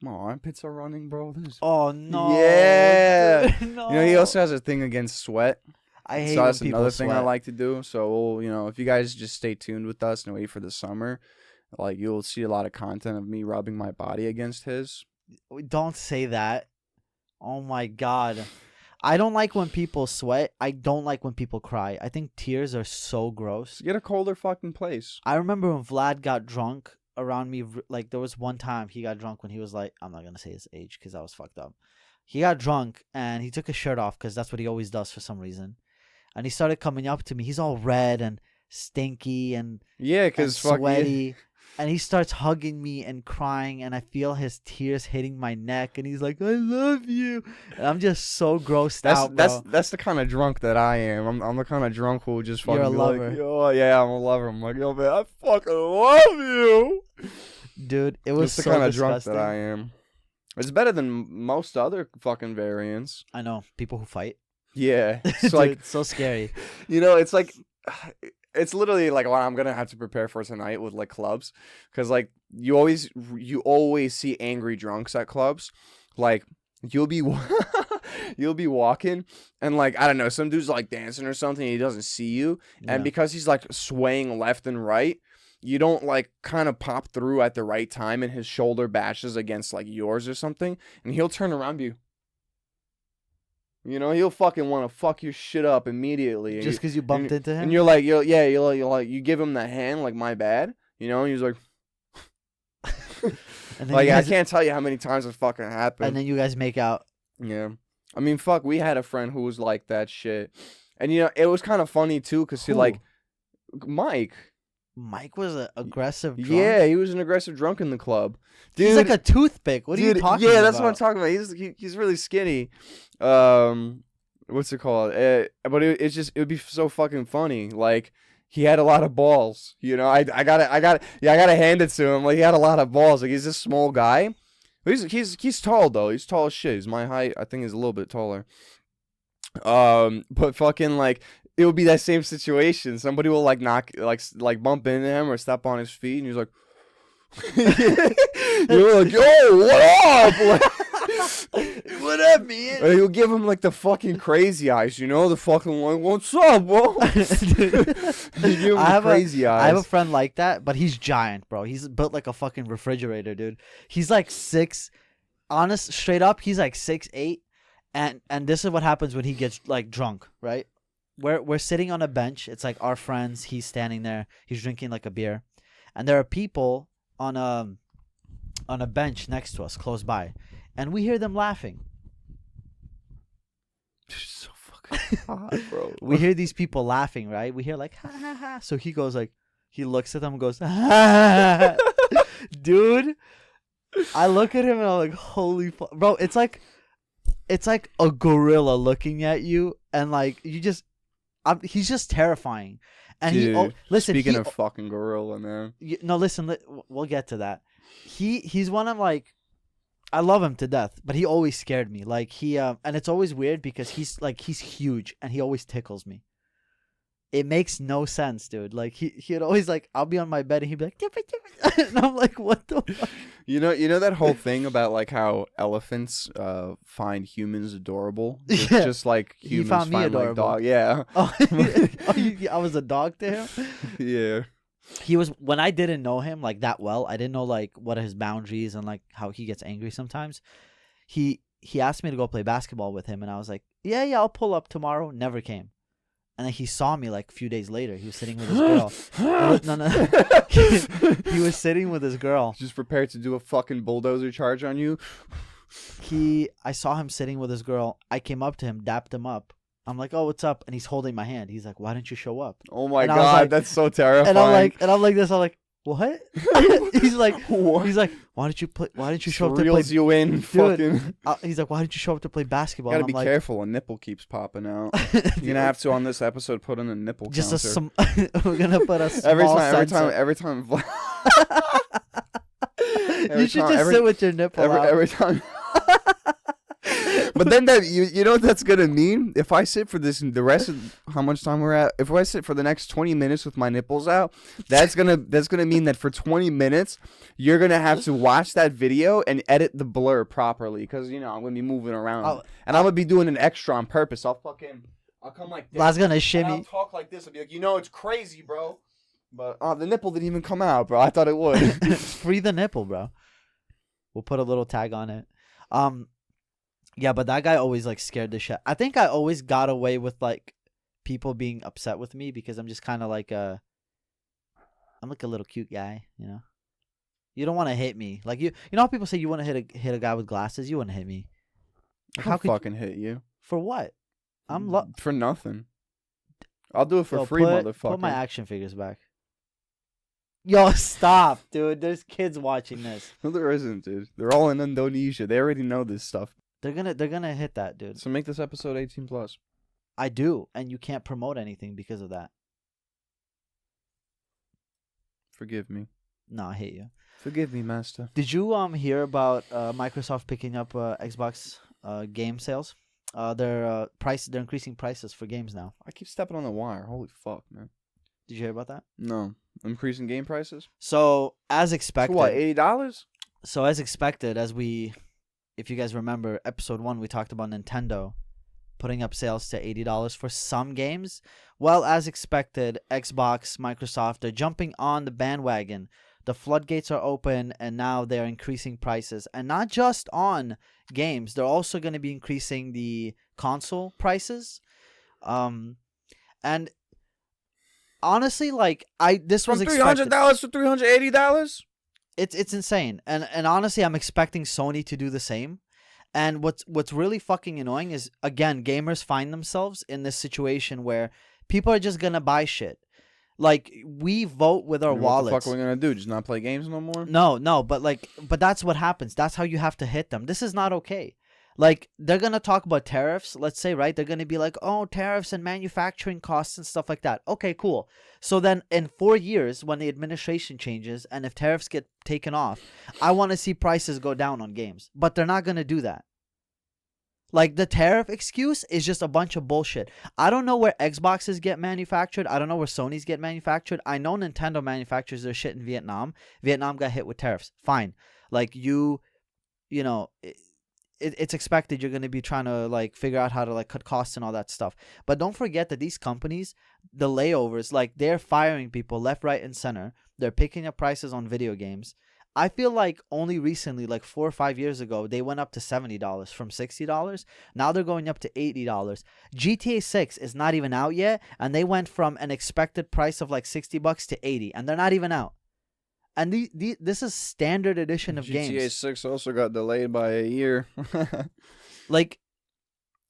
Speaker 1: My armpits are running, bro.
Speaker 2: Oh no.
Speaker 1: Yeah.
Speaker 2: Dude, no.
Speaker 1: You know, he also has a thing against sweat.
Speaker 2: I hate
Speaker 1: So
Speaker 2: when
Speaker 1: that's
Speaker 2: people
Speaker 1: another thing I
Speaker 2: sweat.
Speaker 1: like to do. So, you know, if you guys just stay tuned with us and wait for the summer, like you'll see a lot of content of me rubbing my body against his.
Speaker 2: Don't say that. Oh my god. I don't like when people sweat. I don't like when people cry. I think tears are so gross.
Speaker 1: Get a colder fucking place.
Speaker 2: I remember when Vlad got drunk around me. Like, there was one time he got drunk when he was like, I'm not going to say his age because I was fucked up. He got drunk and he took his shirt off because that's what he always does for some reason. And he started coming up to me. He's all red and stinky and,
Speaker 1: Yeah,
Speaker 2: and
Speaker 1: because
Speaker 2: sweaty. And he starts hugging me and crying, and I feel his tears hitting my neck. And he's like, "I love you," and I'm just so grossed out, bro.
Speaker 1: That's the kind of drunk that I am. I'm the kind of drunk who just fucking
Speaker 2: You're a
Speaker 1: be
Speaker 2: lover.
Speaker 1: like, yo, yeah, I'm a lover. I'm like, yo, man, I fucking love you.
Speaker 2: Dude, it was
Speaker 1: That's
Speaker 2: so
Speaker 1: the kind of
Speaker 2: disgusting.
Speaker 1: drunk that I am. It's better than most other fucking variants.
Speaker 2: I know people who fight.
Speaker 1: Yeah, it's
Speaker 2: Dude,
Speaker 1: like,
Speaker 2: it's so scary.
Speaker 1: you know, it's like, it's literally like what I'm gonna have to prepare for tonight with like clubs, because like you always see angry drunks at clubs, like you'll be you'll be walking and like I don't know, some dude's like dancing or something and he doesn't see you, and
Speaker 2: Yeah.
Speaker 1: because he's like swaying left and right, you don't like kind of pop through at the right time and his shoulder bashes against like yours or something, and he'll turn around to you. You know, he'll fucking want to fuck your shit up immediately.
Speaker 2: Just because you bumped into him?
Speaker 1: And you're like, you give him the hand, like, my bad. You know, and he's like,
Speaker 2: and then
Speaker 1: like,
Speaker 2: you
Speaker 1: I
Speaker 2: guys,
Speaker 1: can't tell you how many times it fucking happened.
Speaker 2: and then you guys make out.
Speaker 1: Yeah. I mean, fuck, we had a friend who was like that shit. And, you know, it was kind of funny, too, because he,
Speaker 2: Who?
Speaker 1: like, Mike.
Speaker 2: Mike was an aggressive drunk.
Speaker 1: Yeah, he was an aggressive drunk in the club. Dude,
Speaker 2: He's like a toothpick. What are you talking about?
Speaker 1: Yeah, that's what I'm talking about. He's really skinny. What's it called? But it would be so fucking funny. Like, he had a lot of balls. You know, I gotta hand it to him. Like, he had a lot of balls. Like, he's this small guy. He's tall though. He's tall as shit. He's my height. I think he's a little bit taller. But fucking like, it would be that same situation. Somebody will like knock, like bump into him or step on his feet, and he's like, you're like, yo, what up?
Speaker 2: What up, man?
Speaker 1: Or he'll give him like the fucking crazy eyes, you know, the fucking like, what's up, bro? You give him the crazy eyes.
Speaker 2: I have a friend like that, but he's giant, bro. He's built like a fucking refrigerator, dude. He's like straight up, he's like 6'8", and this is what happens when he gets like drunk, right? We're sitting on a bench. It's like our friends. He's standing there. He's drinking like a beer, and there are people on a bench next to us, close by, and we hear them laughing.
Speaker 1: So fucking hot, bro.
Speaker 2: We hear these people laughing, right? We hear like ha ha ha. So he goes like, he looks at them and goes, ha, ha, ha. Dude. I look at him and I'm like, holy fuck, bro. It's like a gorilla looking at you, and like he's just terrifying. And
Speaker 1: Dude,
Speaker 2: listen.
Speaker 1: Speaking of fucking gorilla, man.
Speaker 2: No, listen. We'll get to that. He's one of like, I love him to death, but he always scared me. Like and it's always weird because he's huge and he always tickles me. It makes no sense, dude. Like he'd always like, I'll be on my bed and he'd be like, and I'm like, what the fuck?
Speaker 1: You know that whole thing about like how elephants find humans adorable,
Speaker 2: Yeah.
Speaker 1: just like
Speaker 2: He
Speaker 1: humans
Speaker 2: found me
Speaker 1: find like
Speaker 2: adorable.
Speaker 1: dog. Yeah,
Speaker 2: Oh, I was a dog to him.
Speaker 1: yeah.
Speaker 2: He was, when I didn't know him like that well, I didn't know like what are his boundaries and like how he gets angry sometimes. He asked me to go play basketball with him, and I was like, Yeah, I'll pull up tomorrow. Never came. And then he saw me like a few days later. He was sitting with his girl. No. He was sitting with his girl.
Speaker 1: Just prepared to do a fucking bulldozer charge on you.
Speaker 2: I saw him sitting with his girl. I came up to him, dapped him up. I'm like, "Oh, what's up?" And he's holding my hand. He's like, "Why didn't you show up?"
Speaker 1: Oh my
Speaker 2: And I was
Speaker 1: god,
Speaker 2: like-
Speaker 1: that's so terrifying.
Speaker 2: And I'm like this. I'm like, "What?" He's like,
Speaker 1: What?
Speaker 2: "Why didn't you play? Why didn't you show up to play?"
Speaker 1: Reels you in, fucking.
Speaker 2: He's like, "Why didn't you show up to play basketball?"
Speaker 1: Gotta
Speaker 2: And
Speaker 1: be
Speaker 2: I'm like,
Speaker 1: careful. A nipple keeps popping out. You're gonna have to on this episode put in a nipple
Speaker 2: just
Speaker 1: counter.
Speaker 2: we're gonna put a small
Speaker 1: every
Speaker 2: sensor.
Speaker 1: time.
Speaker 2: You should just sit with your nipple out.
Speaker 1: every time. But then that you know what that's gonna mean? If I sit for the rest of how much time we're at, if I sit for the next 20 minutes with my nipples out, that's gonna mean that for 20 minutes you're gonna have to watch that video and edit the blur properly, because I'm gonna be moving around and I'm gonna be doing an extra on purpose. I'll come like this.
Speaker 2: I was gonna
Speaker 1: and
Speaker 2: shimmy.
Speaker 1: I'll talk like this. I'll be like, it's crazy, bro. But the nipple didn't even come out, bro. I thought it would.
Speaker 2: Free the nipple, bro. We'll put a little tag on it. Yeah, but that guy always like scared the shit. I think I always got away with like people being upset with me because I'm just kind of like I'm like a little cute guy, You don't want to hit me. Like you know how people say you want to hit a guy with glasses? You want to hit me.
Speaker 1: I'll fucking hit you.
Speaker 2: For what?
Speaker 1: For nothing. I'll do it for free,
Speaker 2: Put
Speaker 1: motherfucker.
Speaker 2: my action figures back. Yo, stop, dude. There's kids watching this.
Speaker 1: No, there isn't, dude. They're all in Indonesia. They already know this stuff.
Speaker 2: They're gonna hit that, dude.
Speaker 1: So make this episode 18 plus.
Speaker 2: I do, and you can't promote anything because of that.
Speaker 1: Forgive me.
Speaker 2: No, I hate you.
Speaker 1: Forgive me, master.
Speaker 2: Did you hear about Microsoft picking up Xbox game sales? They're increasing prices for games now.
Speaker 1: I keep stepping on the wire. Holy fuck, man.
Speaker 2: Did you hear about that?
Speaker 1: No. Increasing game prices?
Speaker 2: So as expected.
Speaker 1: So what, $80?
Speaker 2: So as expected, if you guys remember episode 1, we talked about Nintendo putting up sales to $80 for some games. Well, as expected, Xbox, Microsoft are jumping on the bandwagon. The floodgates are open, and now they're increasing prices. And not just on games, they're also going to be increasing the console prices. And honestly, like this was expected.
Speaker 1: From $300 to $380?
Speaker 2: It's insane. And honestly, I'm expecting Sony to do the same. And what's really fucking annoying is, again, gamers find themselves in this situation where people are just going to buy shit. Like, we vote with our wallets.
Speaker 1: What the fuck are we going to do? Just not play games no more?
Speaker 2: No, but that's what happens. That's how you have to hit them. This is not okay. Like, they're going to talk about tariffs, let's say, right? They're going to be like, oh, tariffs and manufacturing costs and stuff like that. Okay, cool. So then in 4 years, when the administration changes and if tariffs get taken off, I want to see prices go down on games. But they're not going to do that. Like, the tariff excuse is just a bunch of bullshit. I don't know where Xboxes get manufactured. I don't know where Sony's get manufactured. I know Nintendo manufactures their shit in Vietnam. Vietnam got hit with tariffs. Fine. Like, you know... It's expected you're going to be trying to like figure out how to like cut costs and all that stuff. But don't forget that these companies, the layovers, like they're firing people left, right, and center. They're picking up prices on video games. I feel like only recently, like 4 or 5 years ago, they went up to $70 from $60. Now they're going up to $80. GTA 6 is not even out yet, and they went from an expected price of like $60 to $80, and they're not even out. And this is standard edition of games.
Speaker 1: GTA 6 also got delayed by a year.
Speaker 2: Like,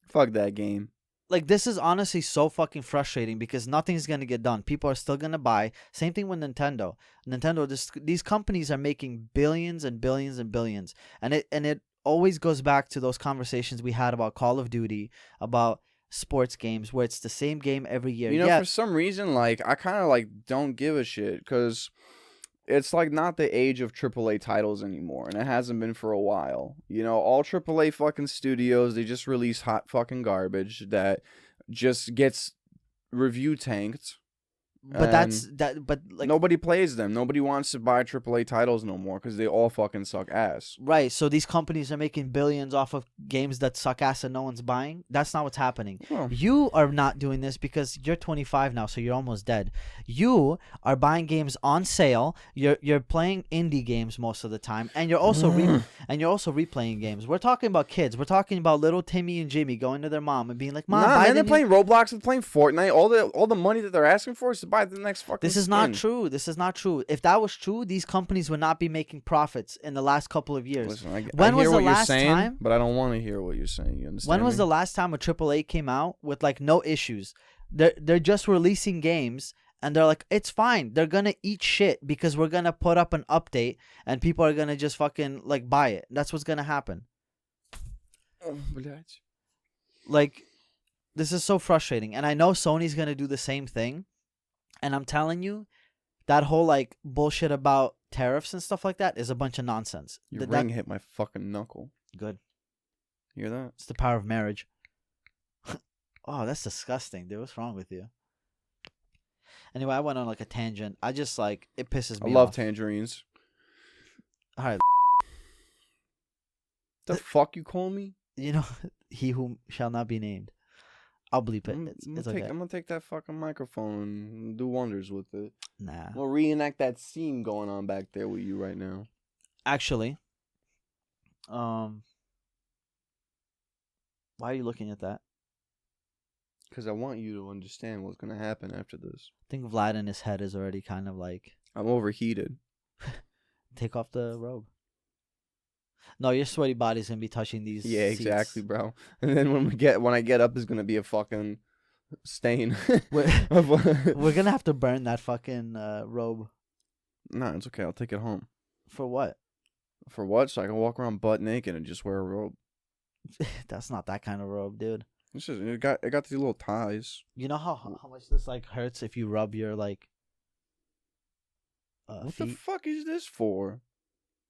Speaker 1: fuck that game.
Speaker 2: Like, this is honestly so fucking frustrating because nothing's going to get done. People are still going to buy. Same thing with Nintendo. These companies are making billions and billions and billions. And it always goes back to those conversations we had about Call of Duty, about sports games, where it's the same game every year.
Speaker 1: For some reason, like, I kind of, like, don't give a shit because... it's like not the age of AAA titles anymore, and it hasn't been for a while. All AAA fucking studios, they just release hot fucking garbage that just gets review tanked,
Speaker 2: But that's that. But like
Speaker 1: nobody plays them. Nobody wants to buy AAA titles no more because they all fucking suck ass.
Speaker 2: right. So these companies are making billions off of games that suck ass and no one's buying. That's not what's happening.
Speaker 1: Well,
Speaker 2: You are not doing this because you're 25 now, so you're almost dead. You are buying games on sale. You're playing indie games most of the time, and you're also replaying games. We're talking about kids. We're talking about little Timmy and Jimmy going to their mom and being like, "Mom,
Speaker 1: nah,
Speaker 2: buy
Speaker 1: man,
Speaker 2: the
Speaker 1: they're playing Roblox and playing Fortnite. All the money that they're asking for is to buy the next fucking.
Speaker 2: This is not true. This is not true. If that was true, these companies would not be making profits in the last couple of years.
Speaker 1: Listen, I
Speaker 2: When was
Speaker 1: hear
Speaker 2: the
Speaker 1: what
Speaker 2: last
Speaker 1: you're saying,
Speaker 2: time?
Speaker 1: but I don't want to hear what you're saying. You understand?
Speaker 2: When was
Speaker 1: me?
Speaker 2: the last time a AAA came out with like no issues? They're just releasing games and they're like, it's fine. They're gonna eat shit because we're gonna put up an update and people are gonna just fucking like buy it. That's what's gonna happen. Like, this is so frustrating, and I know Sony's gonna do the same thing. And I'm telling you, that whole like bullshit about tariffs and stuff like that is a bunch of nonsense.
Speaker 1: Your ring hit my fucking knuckle.
Speaker 2: Good.
Speaker 1: You hear that?
Speaker 2: It's the power of marriage. Oh, that's disgusting, dude. What's wrong with you? Anyway, I went on like a tangent. I just like it pisses me off.
Speaker 1: I love tangerines.
Speaker 2: All right.
Speaker 1: The fuck you call me?
Speaker 2: You know, he who shall not be named. I'll bleep it. It's okay.
Speaker 1: I'm gonna take that fucking microphone and do wonders with it.
Speaker 2: Nah.
Speaker 1: We'll reenact that scene going on back there with you right now.
Speaker 2: Actually, why are you looking at that?
Speaker 1: Because I want you to understand what's gonna happen after this.
Speaker 2: I think Vlad in his head is already kind of like,
Speaker 1: I'm overheated.
Speaker 2: take off the robe. No, your sweaty body's gonna be touching these.
Speaker 1: Yeah,
Speaker 2: seats.
Speaker 1: exactly, bro. And then when I get up, there's gonna be a fucking stain.
Speaker 2: We're gonna have to burn that fucking robe.
Speaker 1: Nah, it's okay. I'll take it home.
Speaker 2: For what?
Speaker 1: For what? So I can walk around butt naked and just wear a robe.
Speaker 2: That's not that kind of robe, dude.
Speaker 1: It got these little ties.
Speaker 2: You know how much this like hurts if you rub your like
Speaker 1: What
Speaker 2: feet?
Speaker 1: the fuck is this for?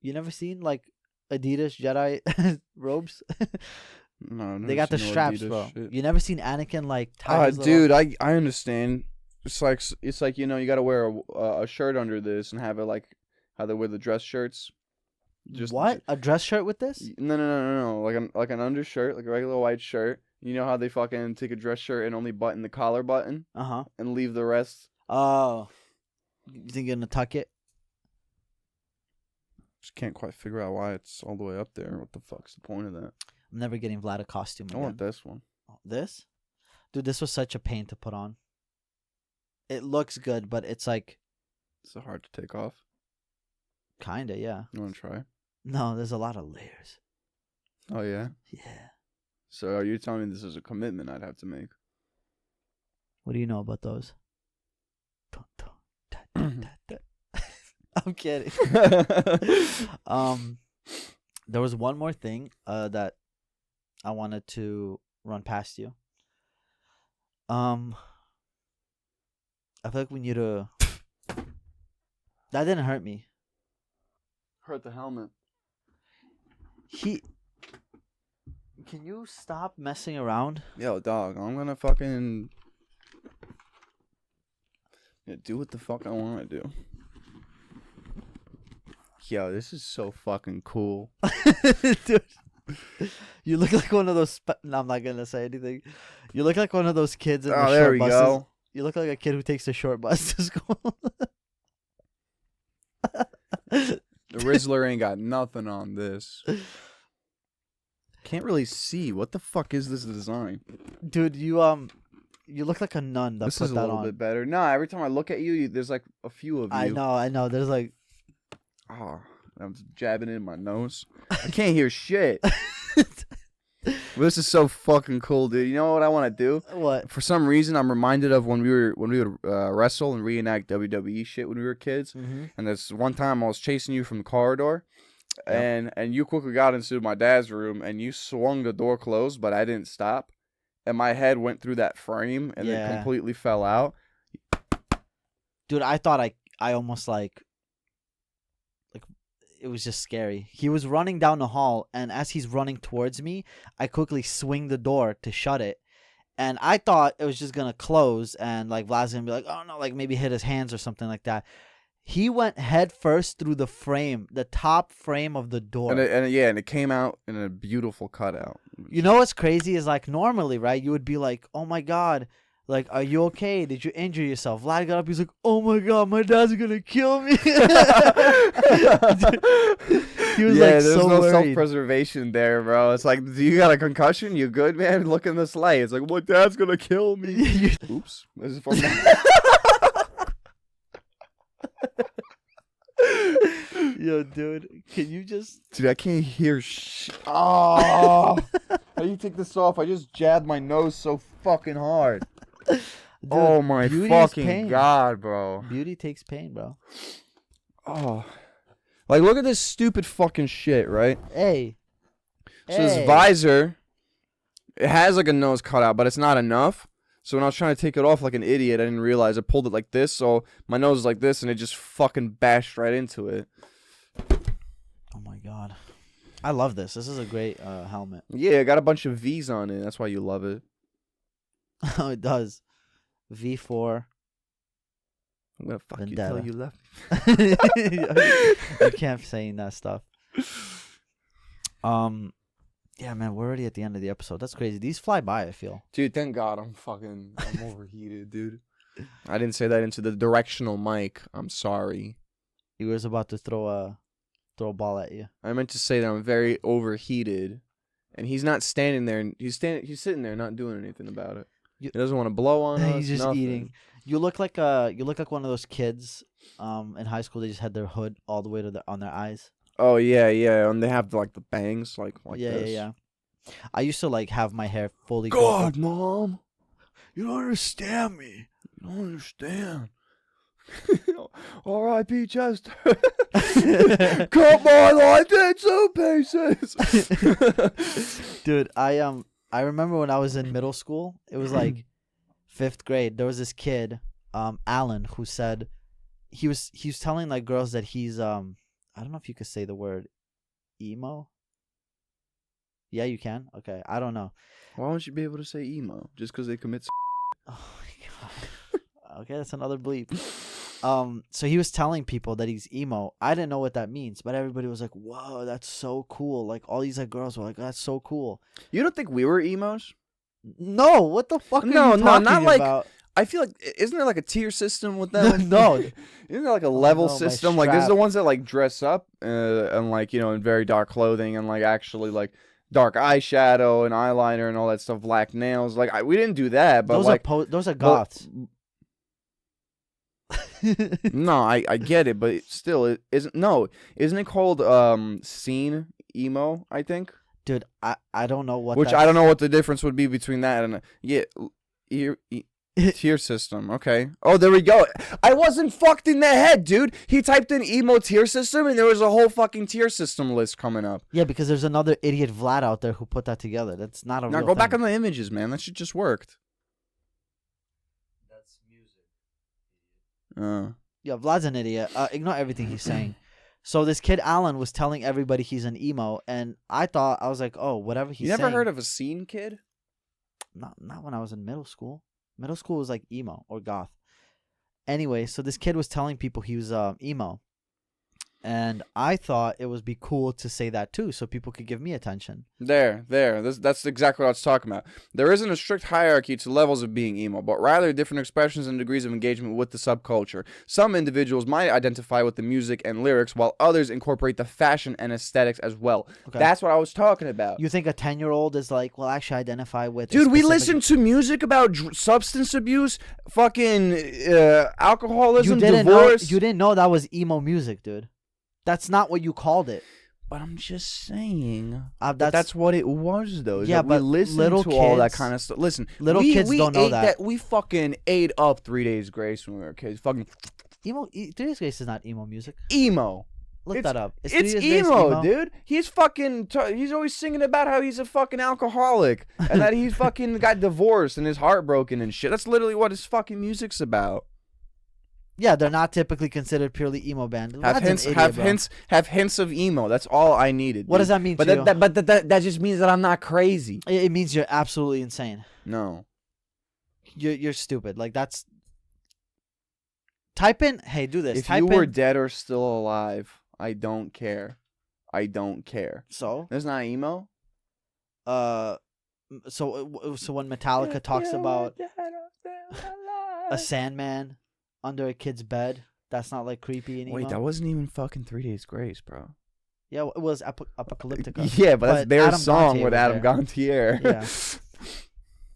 Speaker 2: You never seen like Adidas Jedi robes?
Speaker 1: No,
Speaker 2: they got the straps,
Speaker 1: Adidas
Speaker 2: bro.
Speaker 1: shit.
Speaker 2: You never seen Anakin like tie his
Speaker 1: dude, I understand. It's like you gotta wear a shirt under this and have it like how they wear the dress shirts.
Speaker 2: What? A dress shirt with this?
Speaker 1: No. Like an undershirt, like a regular white shirt. You know how they fucking take a dress shirt and only button the collar button? And leave the rest?
Speaker 2: Oh. You think you're gonna tuck it?
Speaker 1: Just can't quite figure out why it's all the way up there. What the fuck's the point of that?
Speaker 2: I'm never getting Vlad a costume again.
Speaker 1: I want this one.
Speaker 2: This? Dude, this was such a pain to put on. It looks good, but it's like...
Speaker 1: Is it hard to take off?
Speaker 2: Kinda, yeah.
Speaker 1: You want to try?
Speaker 2: No, there's a lot of layers.
Speaker 1: Oh, yeah?
Speaker 2: Yeah.
Speaker 1: So are you telling me this is a commitment I'd have to make?
Speaker 2: What do you know about those? I'm kidding. There was one more thing that I wanted to run past you. I feel like we need to. That didn't hurt me.
Speaker 1: Hurt the helmet.
Speaker 2: Can you stop messing around?
Speaker 1: Yo, dog, I'm gonna fucking do what the fuck I want to do. Yo, this is so fucking cool.
Speaker 2: Dude, you look like one of those... No, I'm not gonna say anything. You look like one of those kids in the short buses. Go. You look like a kid who takes the short bus to school.
Speaker 1: The Rizzler ain't got nothing on this. Can't really see. What the fuck is this design?
Speaker 2: Dude, you look like a nun that
Speaker 1: this
Speaker 2: put
Speaker 1: is a
Speaker 2: that
Speaker 1: little
Speaker 2: on.
Speaker 1: bit better. No, every time I look at you, there's like a few of you.
Speaker 2: I know. There's like...
Speaker 1: Oh, I'm jabbing it in my nose. I can't hear shit. This is so fucking cool, dude. You know what I want to do?
Speaker 2: What?
Speaker 1: For some reason, I'm reminded of when we would wrestle and reenact WWE shit when we were kids.
Speaker 2: Mm-hmm.
Speaker 1: And this one time I was chasing you from the corridor,
Speaker 2: Yep.
Speaker 1: and you quickly got into my dad's room and you swung the door closed, but I didn't stop, and my head went through that frame and it completely fell out.
Speaker 2: Dude, I thought I almost like it was just scary. He was running down the hall, and as he's running towards me, I quickly swing the door to shut it, And I thought it was just gonna close and like Vlad's gonna be like, oh no, like maybe hit his hands or something like that. He went head first through the frame, the top frame of the door.
Speaker 1: And it came out in a beautiful cutout.
Speaker 2: You know what's crazy is like normally, right? You would be like, oh my God, like, are you okay? Did you injure yourself? Vlad got up. He's like, oh my God, my dad's gonna kill me. He was like
Speaker 1: there's
Speaker 2: so
Speaker 1: no
Speaker 2: worried.
Speaker 1: self-preservation there, bro. It's like, do you got a concussion? You good, man? Look in this light. It's like, my dad's gonna kill me. Oops. This is from
Speaker 2: Yo, dude, can you just...
Speaker 1: Dude, I can't hear shit. Oh, how do you take this off? I just jabbed my nose so fucking hard.
Speaker 2: Dude,
Speaker 1: oh my fucking God, bro.
Speaker 2: Beauty takes pain, bro.
Speaker 1: Oh. Like, look at this stupid fucking shit, right?
Speaker 2: Hey.
Speaker 1: So this visor, it has like a nose cutout, but it's not enough. So when I was trying to take it off like an idiot, I didn't realize I pulled it like this. So my nose is like this, and it just fucking bashed right into it.
Speaker 2: Oh my God. I love this. This is a great helmet.
Speaker 1: Yeah, it got a bunch of V's on it. That's why you love it.
Speaker 2: Oh, it does. V4.
Speaker 1: I'm gonna fuck
Speaker 2: Vendetta.
Speaker 1: you till you left.
Speaker 2: You can't saying that stuff. Yeah, man, we're already at the end of the episode. That's crazy. These fly by, I feel.
Speaker 1: Dude, thank God I'm overheated, dude. I didn't say that into the directional mic. I'm sorry.
Speaker 2: He was about to throw a ball at you.
Speaker 1: I meant to say that I'm very overheated, and he's not standing there. He's sitting there, not doing anything about it. He doesn't want to blow on us.
Speaker 2: He's just
Speaker 1: nothing.
Speaker 2: eating. You look like one of those kids, in high school. They just had their hood all the way to on their eyes.
Speaker 1: Oh yeah, and they have like the bangs, like this.
Speaker 2: Yeah. I used to like have my hair fully.
Speaker 1: God, Mom, you don't understand me. You don't understand. R.I.P. Chester. Cut my life into pieces.
Speaker 2: Dude, I remember when I was in middle school. It was like 5th grade. There was this kid, Alan, who said he was telling like girls that he's I don't know if you could say the word emo. Yeah, you can. Okay, I don't know.
Speaker 1: Why won't you be able to say emo just because they commit?
Speaker 2: Oh my God. Okay, that's another bleep. So he was telling people that he's emo. I didn't know what that means, but everybody was like, "Whoa, that's so cool!" Like all these like girls were like, "That's so cool."
Speaker 1: You don't think we were emos?
Speaker 2: No, what the fuck?
Speaker 1: No,
Speaker 2: are you talking
Speaker 1: not like.
Speaker 2: about?
Speaker 1: I feel like isn't there like a tier system with them?
Speaker 2: No,
Speaker 1: isn't there like a level
Speaker 2: no,
Speaker 1: system? Like there's the ones that like dress up and like in very dark clothing and like actually like dark eyeshadow and eyeliner and all that stuff, black nails. Like we didn't do that, but
Speaker 2: those are goths.
Speaker 1: No, I get it, but still, it isn't. No, isn't it called scene emo? I think.
Speaker 2: Dude, I don't know what.
Speaker 1: Which I don't know what the difference would be between that and tier system. Okay. Oh, there we go. I wasn't fucked in the head, dude. He typed in emo tier system, and there was a whole fucking tier system list coming up.
Speaker 2: Yeah, because there's another idiot Vlad out there who put that together. That's not a.
Speaker 1: Now
Speaker 2: real
Speaker 1: go
Speaker 2: thing.
Speaker 1: back on the images, man. That shit just worked.
Speaker 2: That's music. Yeah, Vlad's an idiot. Ignore everything he's saying. So this kid Alan was telling everybody he's an emo, and I was like, oh, whatever he's saying.
Speaker 1: You never heard of a scene kid?
Speaker 2: Not when I was in middle school. Middle school was like emo or goth. Anyway, so this kid was telling people he was emo. And I thought it would be cool to say that too, so people could give me attention.
Speaker 1: That's exactly what I was talking about. There isn't a strict hierarchy to levels of being emo, but rather different expressions and degrees of engagement with the subculture. Some individuals might identify with the music and lyrics, while others incorporate the fashion and aesthetics as well. Okay. That's what I was talking about.
Speaker 2: You think a 10-year-old is like, well, actually identify with...
Speaker 1: Dude, we listen to music about substance abuse, fucking alcoholism, divorce.
Speaker 2: You didn't know that was emo music, dude. That's not what you called it.
Speaker 1: But I'm just saying. That's what it was, though. Yeah, but
Speaker 2: we
Speaker 1: listen to kids, all that kind of stuff. Listen,
Speaker 2: little kids don't know that.
Speaker 1: We fucking ate up 3 Days Grace when we were kids. Fucking
Speaker 2: emo. 3 Days Grace is not emo music.
Speaker 1: Emo.
Speaker 2: Look that up.
Speaker 1: It's emo, dude. He's fucking. He's always singing about how he's a fucking alcoholic and that he's fucking got divorced and his heart broken and shit. That's literally what his fucking music's about.
Speaker 2: Yeah, they're not typically considered purely emo band.
Speaker 1: Have hints of emo. That's all I needed.
Speaker 2: What does that mean to you?
Speaker 1: But that just means that I'm not crazy.
Speaker 2: It means you're absolutely insane.
Speaker 1: No.
Speaker 2: You're stupid. Like that's. Type in. Hey, do this.
Speaker 1: If
Speaker 2: Type
Speaker 1: you were
Speaker 2: in.
Speaker 1: dead or still alive, I don't care. I don't care.
Speaker 2: So.
Speaker 1: There's not emo.
Speaker 2: So when Metallica talks about a Sandman under a kid's bed, that's not like creepy and emo.
Speaker 1: Wait, that wasn't even fucking 3 Days Grace, bro.
Speaker 2: Yeah, it was Apocalyptica.
Speaker 1: Yeah, but that's their
Speaker 2: Adam
Speaker 1: song
Speaker 2: Gontier
Speaker 1: with
Speaker 2: was
Speaker 1: Adam
Speaker 2: there.
Speaker 1: Gontier.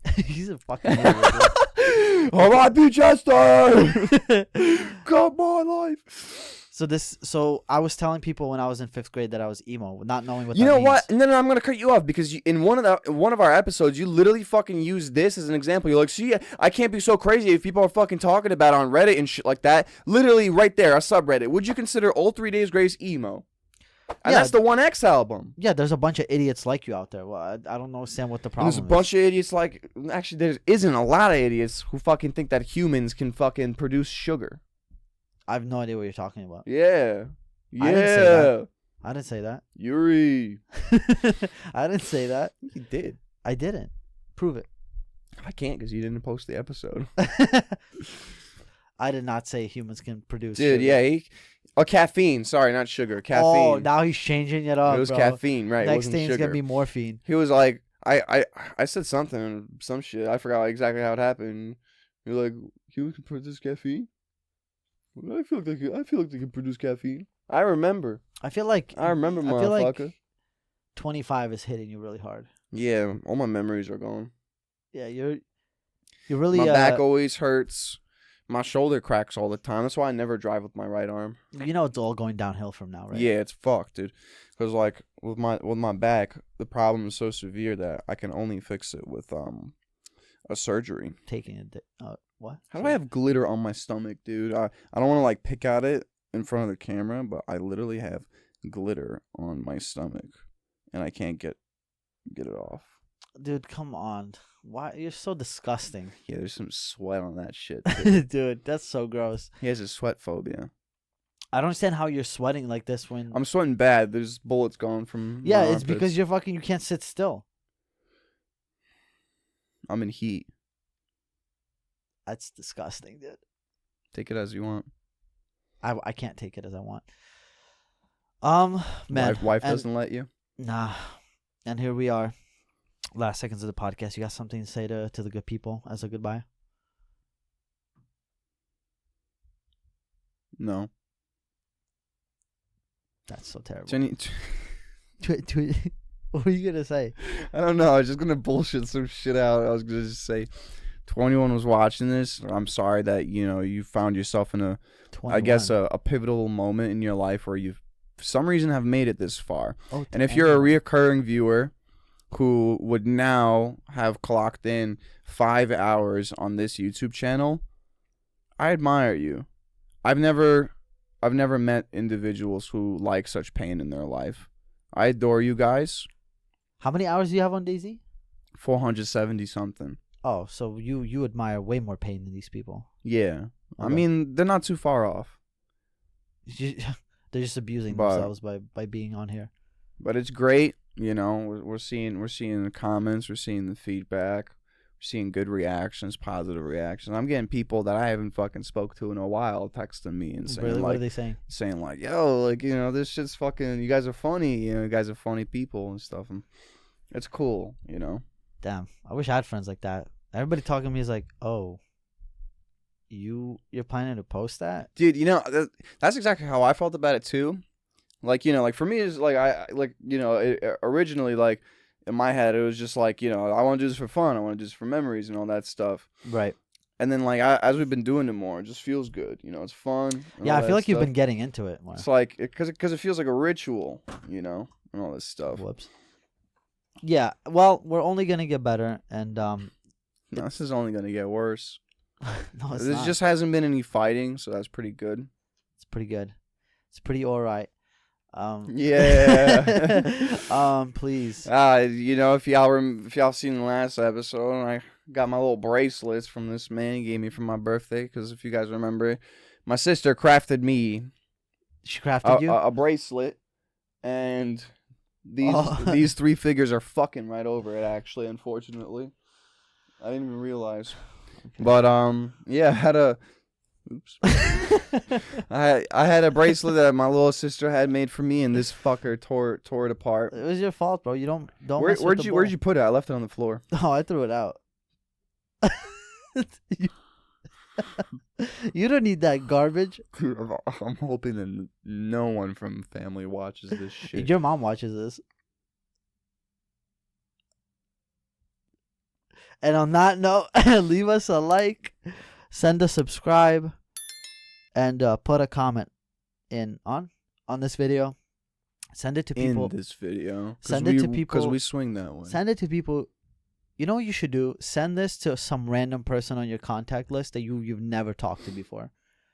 Speaker 2: Yeah. He's a fucking idiot.
Speaker 1: R.I.P. Chester. Come on, life.
Speaker 2: So I was telling people when I was in 5th grade that I was emo, not knowing what
Speaker 1: You
Speaker 2: that
Speaker 1: know
Speaker 2: means.
Speaker 1: what? No, I'm gonna cut you off because in one of our episodes, you literally fucking used this as an example. You're like, see, I can't be so crazy if people are fucking talking about it on Reddit and shit like that. Literally right there, a subreddit. Would you consider all 3 Days Grace emo? And
Speaker 2: Yeah.
Speaker 1: that's the 1X album.
Speaker 2: Yeah, there's a bunch of idiots like you out there. Well, I don't understand what the
Speaker 1: And
Speaker 2: problem
Speaker 1: there's a
Speaker 2: is.
Speaker 1: bunch of idiots like actually there isn't a lot of idiots who fucking think that humans can fucking produce sugar.
Speaker 2: I have no idea what you're talking about.
Speaker 1: Yeah.
Speaker 2: I didn't say that. I didn't say that.
Speaker 1: Yuri.
Speaker 2: I didn't say that.
Speaker 1: You did.
Speaker 2: I didn't. Prove it.
Speaker 1: I can't because you didn't post the episode.
Speaker 2: I did not say humans can produce
Speaker 1: Dude,
Speaker 2: sugar.
Speaker 1: yeah. Caffeine. Sorry, not sugar. Caffeine.
Speaker 2: Oh, now he's changing it up,
Speaker 1: it was
Speaker 2: bro.
Speaker 1: caffeine, right? It
Speaker 2: Next
Speaker 1: wasn't
Speaker 2: thing's
Speaker 1: sugar.
Speaker 2: gonna be morphine.
Speaker 1: He was like, I said something, some shit. I forgot exactly how it happened. You're like, humans can produce caffeine? I feel like they can produce caffeine. I remember.
Speaker 2: I feel like
Speaker 1: Motherfucker.
Speaker 2: 25 is hitting you really hard.
Speaker 1: Yeah, all my memories are gone.
Speaker 2: Yeah, you're really
Speaker 1: My back always hurts. My shoulder cracks all the time. That's why I never drive with my right arm.
Speaker 2: You know it's all going downhill from now, right?
Speaker 1: Yeah, it's fucked, dude. Because like with my back, the problem is so severe that I can only fix it with a surgery.
Speaker 2: Taking it. What?
Speaker 1: How do I have glitter on my stomach, dude? I don't want to like pick at it in front of the camera, but I literally have glitter on my stomach, and I can't get it off.
Speaker 2: Dude, come on. Why you're so disgusting?
Speaker 1: Yeah, there's some sweat on that shit, too.
Speaker 2: Dude, that's so gross.
Speaker 1: He has a sweat phobia.
Speaker 2: I don't understand how you're sweating like this when
Speaker 1: I'm sweating bad. There's bullets going from
Speaker 2: yeah,
Speaker 1: my
Speaker 2: it's
Speaker 1: armpits.
Speaker 2: because you can't sit still.
Speaker 1: I'm in heat.
Speaker 2: That's disgusting, dude.
Speaker 1: Take it as you want.
Speaker 2: I can't take it as I want. Man,
Speaker 1: Wife doesn't let you?
Speaker 2: Nah. And here we are. Last seconds of the podcast. You got something to say to the good people as a goodbye?
Speaker 1: No.
Speaker 2: That's so terrible.
Speaker 1: Jenny,
Speaker 2: What were you gonna say?
Speaker 1: I don't know. I was just gonna bullshit some shit out. I was gonna just say, to anyone was watching this, I'm sorry that you found yourself in a
Speaker 2: 21.
Speaker 1: I guess a pivotal moment in your life where you, for some reason, have made it this far.
Speaker 2: Oh,
Speaker 1: and if you're a reoccurring viewer who would now have clocked in 5 hours on this YouTube channel, I admire you. I've never met individuals who like such pain in their life. I adore you guys.
Speaker 2: How many hours do you have on DayZ?
Speaker 1: 470 something.
Speaker 2: Oh, so you admire way more pain than these people.
Speaker 1: Yeah.
Speaker 2: Okay.
Speaker 1: I mean, they're not too far off.
Speaker 2: They're just abusing themselves by being on here.
Speaker 1: But it's great, we're seeing the comments, we're seeing the feedback, we're seeing good reactions, positive reactions. I'm getting people that I haven't fucking spoke to in a while texting me and saying,
Speaker 2: Really?
Speaker 1: like,
Speaker 2: What are they saying?
Speaker 1: Saying like, yo, like, this shit's fucking, you guys are funny, you guys are funny people and stuff. And it's cool,
Speaker 2: Damn, I wish I had friends like that. Everybody talking to me is like, oh, you're planning to post that?
Speaker 1: Dude, that's exactly how I felt about it too. Like, like for me is like, originally, like in my head, it was just like, I want to do this for fun. I want to do this for memories and all that stuff.
Speaker 2: Right.
Speaker 1: And then like, as we've been doing it more, it just feels good. It's fun.
Speaker 2: Yeah, I feel like you've been getting into it more.
Speaker 1: It's like, because it feels like a ritual, and all this stuff.
Speaker 2: Whoops. Yeah, well, we're only going to get better. And
Speaker 1: no, this is only going to get worse.
Speaker 2: No, it's
Speaker 1: There
Speaker 2: not.
Speaker 1: just hasn't been any fighting, so that's pretty good.
Speaker 2: It's pretty good. It's pretty all right.
Speaker 1: Yeah.
Speaker 2: Please.
Speaker 1: If y'all seen the last episode, I got my little bracelets from this man. He gave me for my birthday, because if you guys remember, my sister crafted me
Speaker 2: She crafted you?
Speaker 1: a bracelet, and these 3 figures are fucking right over it, actually, unfortunately. I didn't even realize. But yeah, I had a. Oops. I had a bracelet that my little sister had made for me, and this fucker tore it apart.
Speaker 2: It was your fault, bro. You don't mess with
Speaker 1: Where'd
Speaker 2: the
Speaker 1: you
Speaker 2: ball.
Speaker 1: where'd you put it? I left it on the floor.
Speaker 2: Oh, I threw it out. You don't need that garbage.
Speaker 1: I'm hoping that no one from family watches this shit.
Speaker 2: Your mom watches this. And on that note, leave us a like, send a subscribe, and put a comment on this video. Send it to people.
Speaker 1: In this video.
Speaker 2: Send it to people.
Speaker 1: Because we swing that way.
Speaker 2: Send it to people. You know what you should do? Send this to some random person on your contact list that you've never talked to before.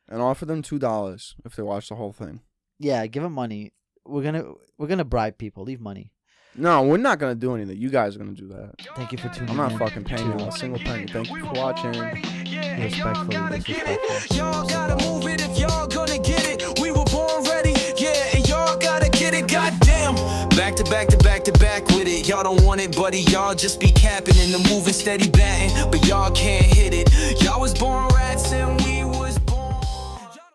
Speaker 1: And offer them $2 if they watch the whole thing.
Speaker 2: Yeah, give them money. We're gonna bribe people. Leave money.
Speaker 1: No, we're not gonna do anything. You guys are gonna do that.
Speaker 2: Thank you for tuning in.
Speaker 1: I'm not fucking paying you a single penny. Thank you for watching.
Speaker 2: Respectfully, disrespectful.
Speaker 3: Y'all gotta move it if y'all gonna get it. We were born ready, yeah, and y'all gotta get it. Goddamn. Back to back to back to back with it. Y'all don't want it, buddy. Y'all just be capping and the moving steady batting, but y'all can't hit it. Y'all was born rats and we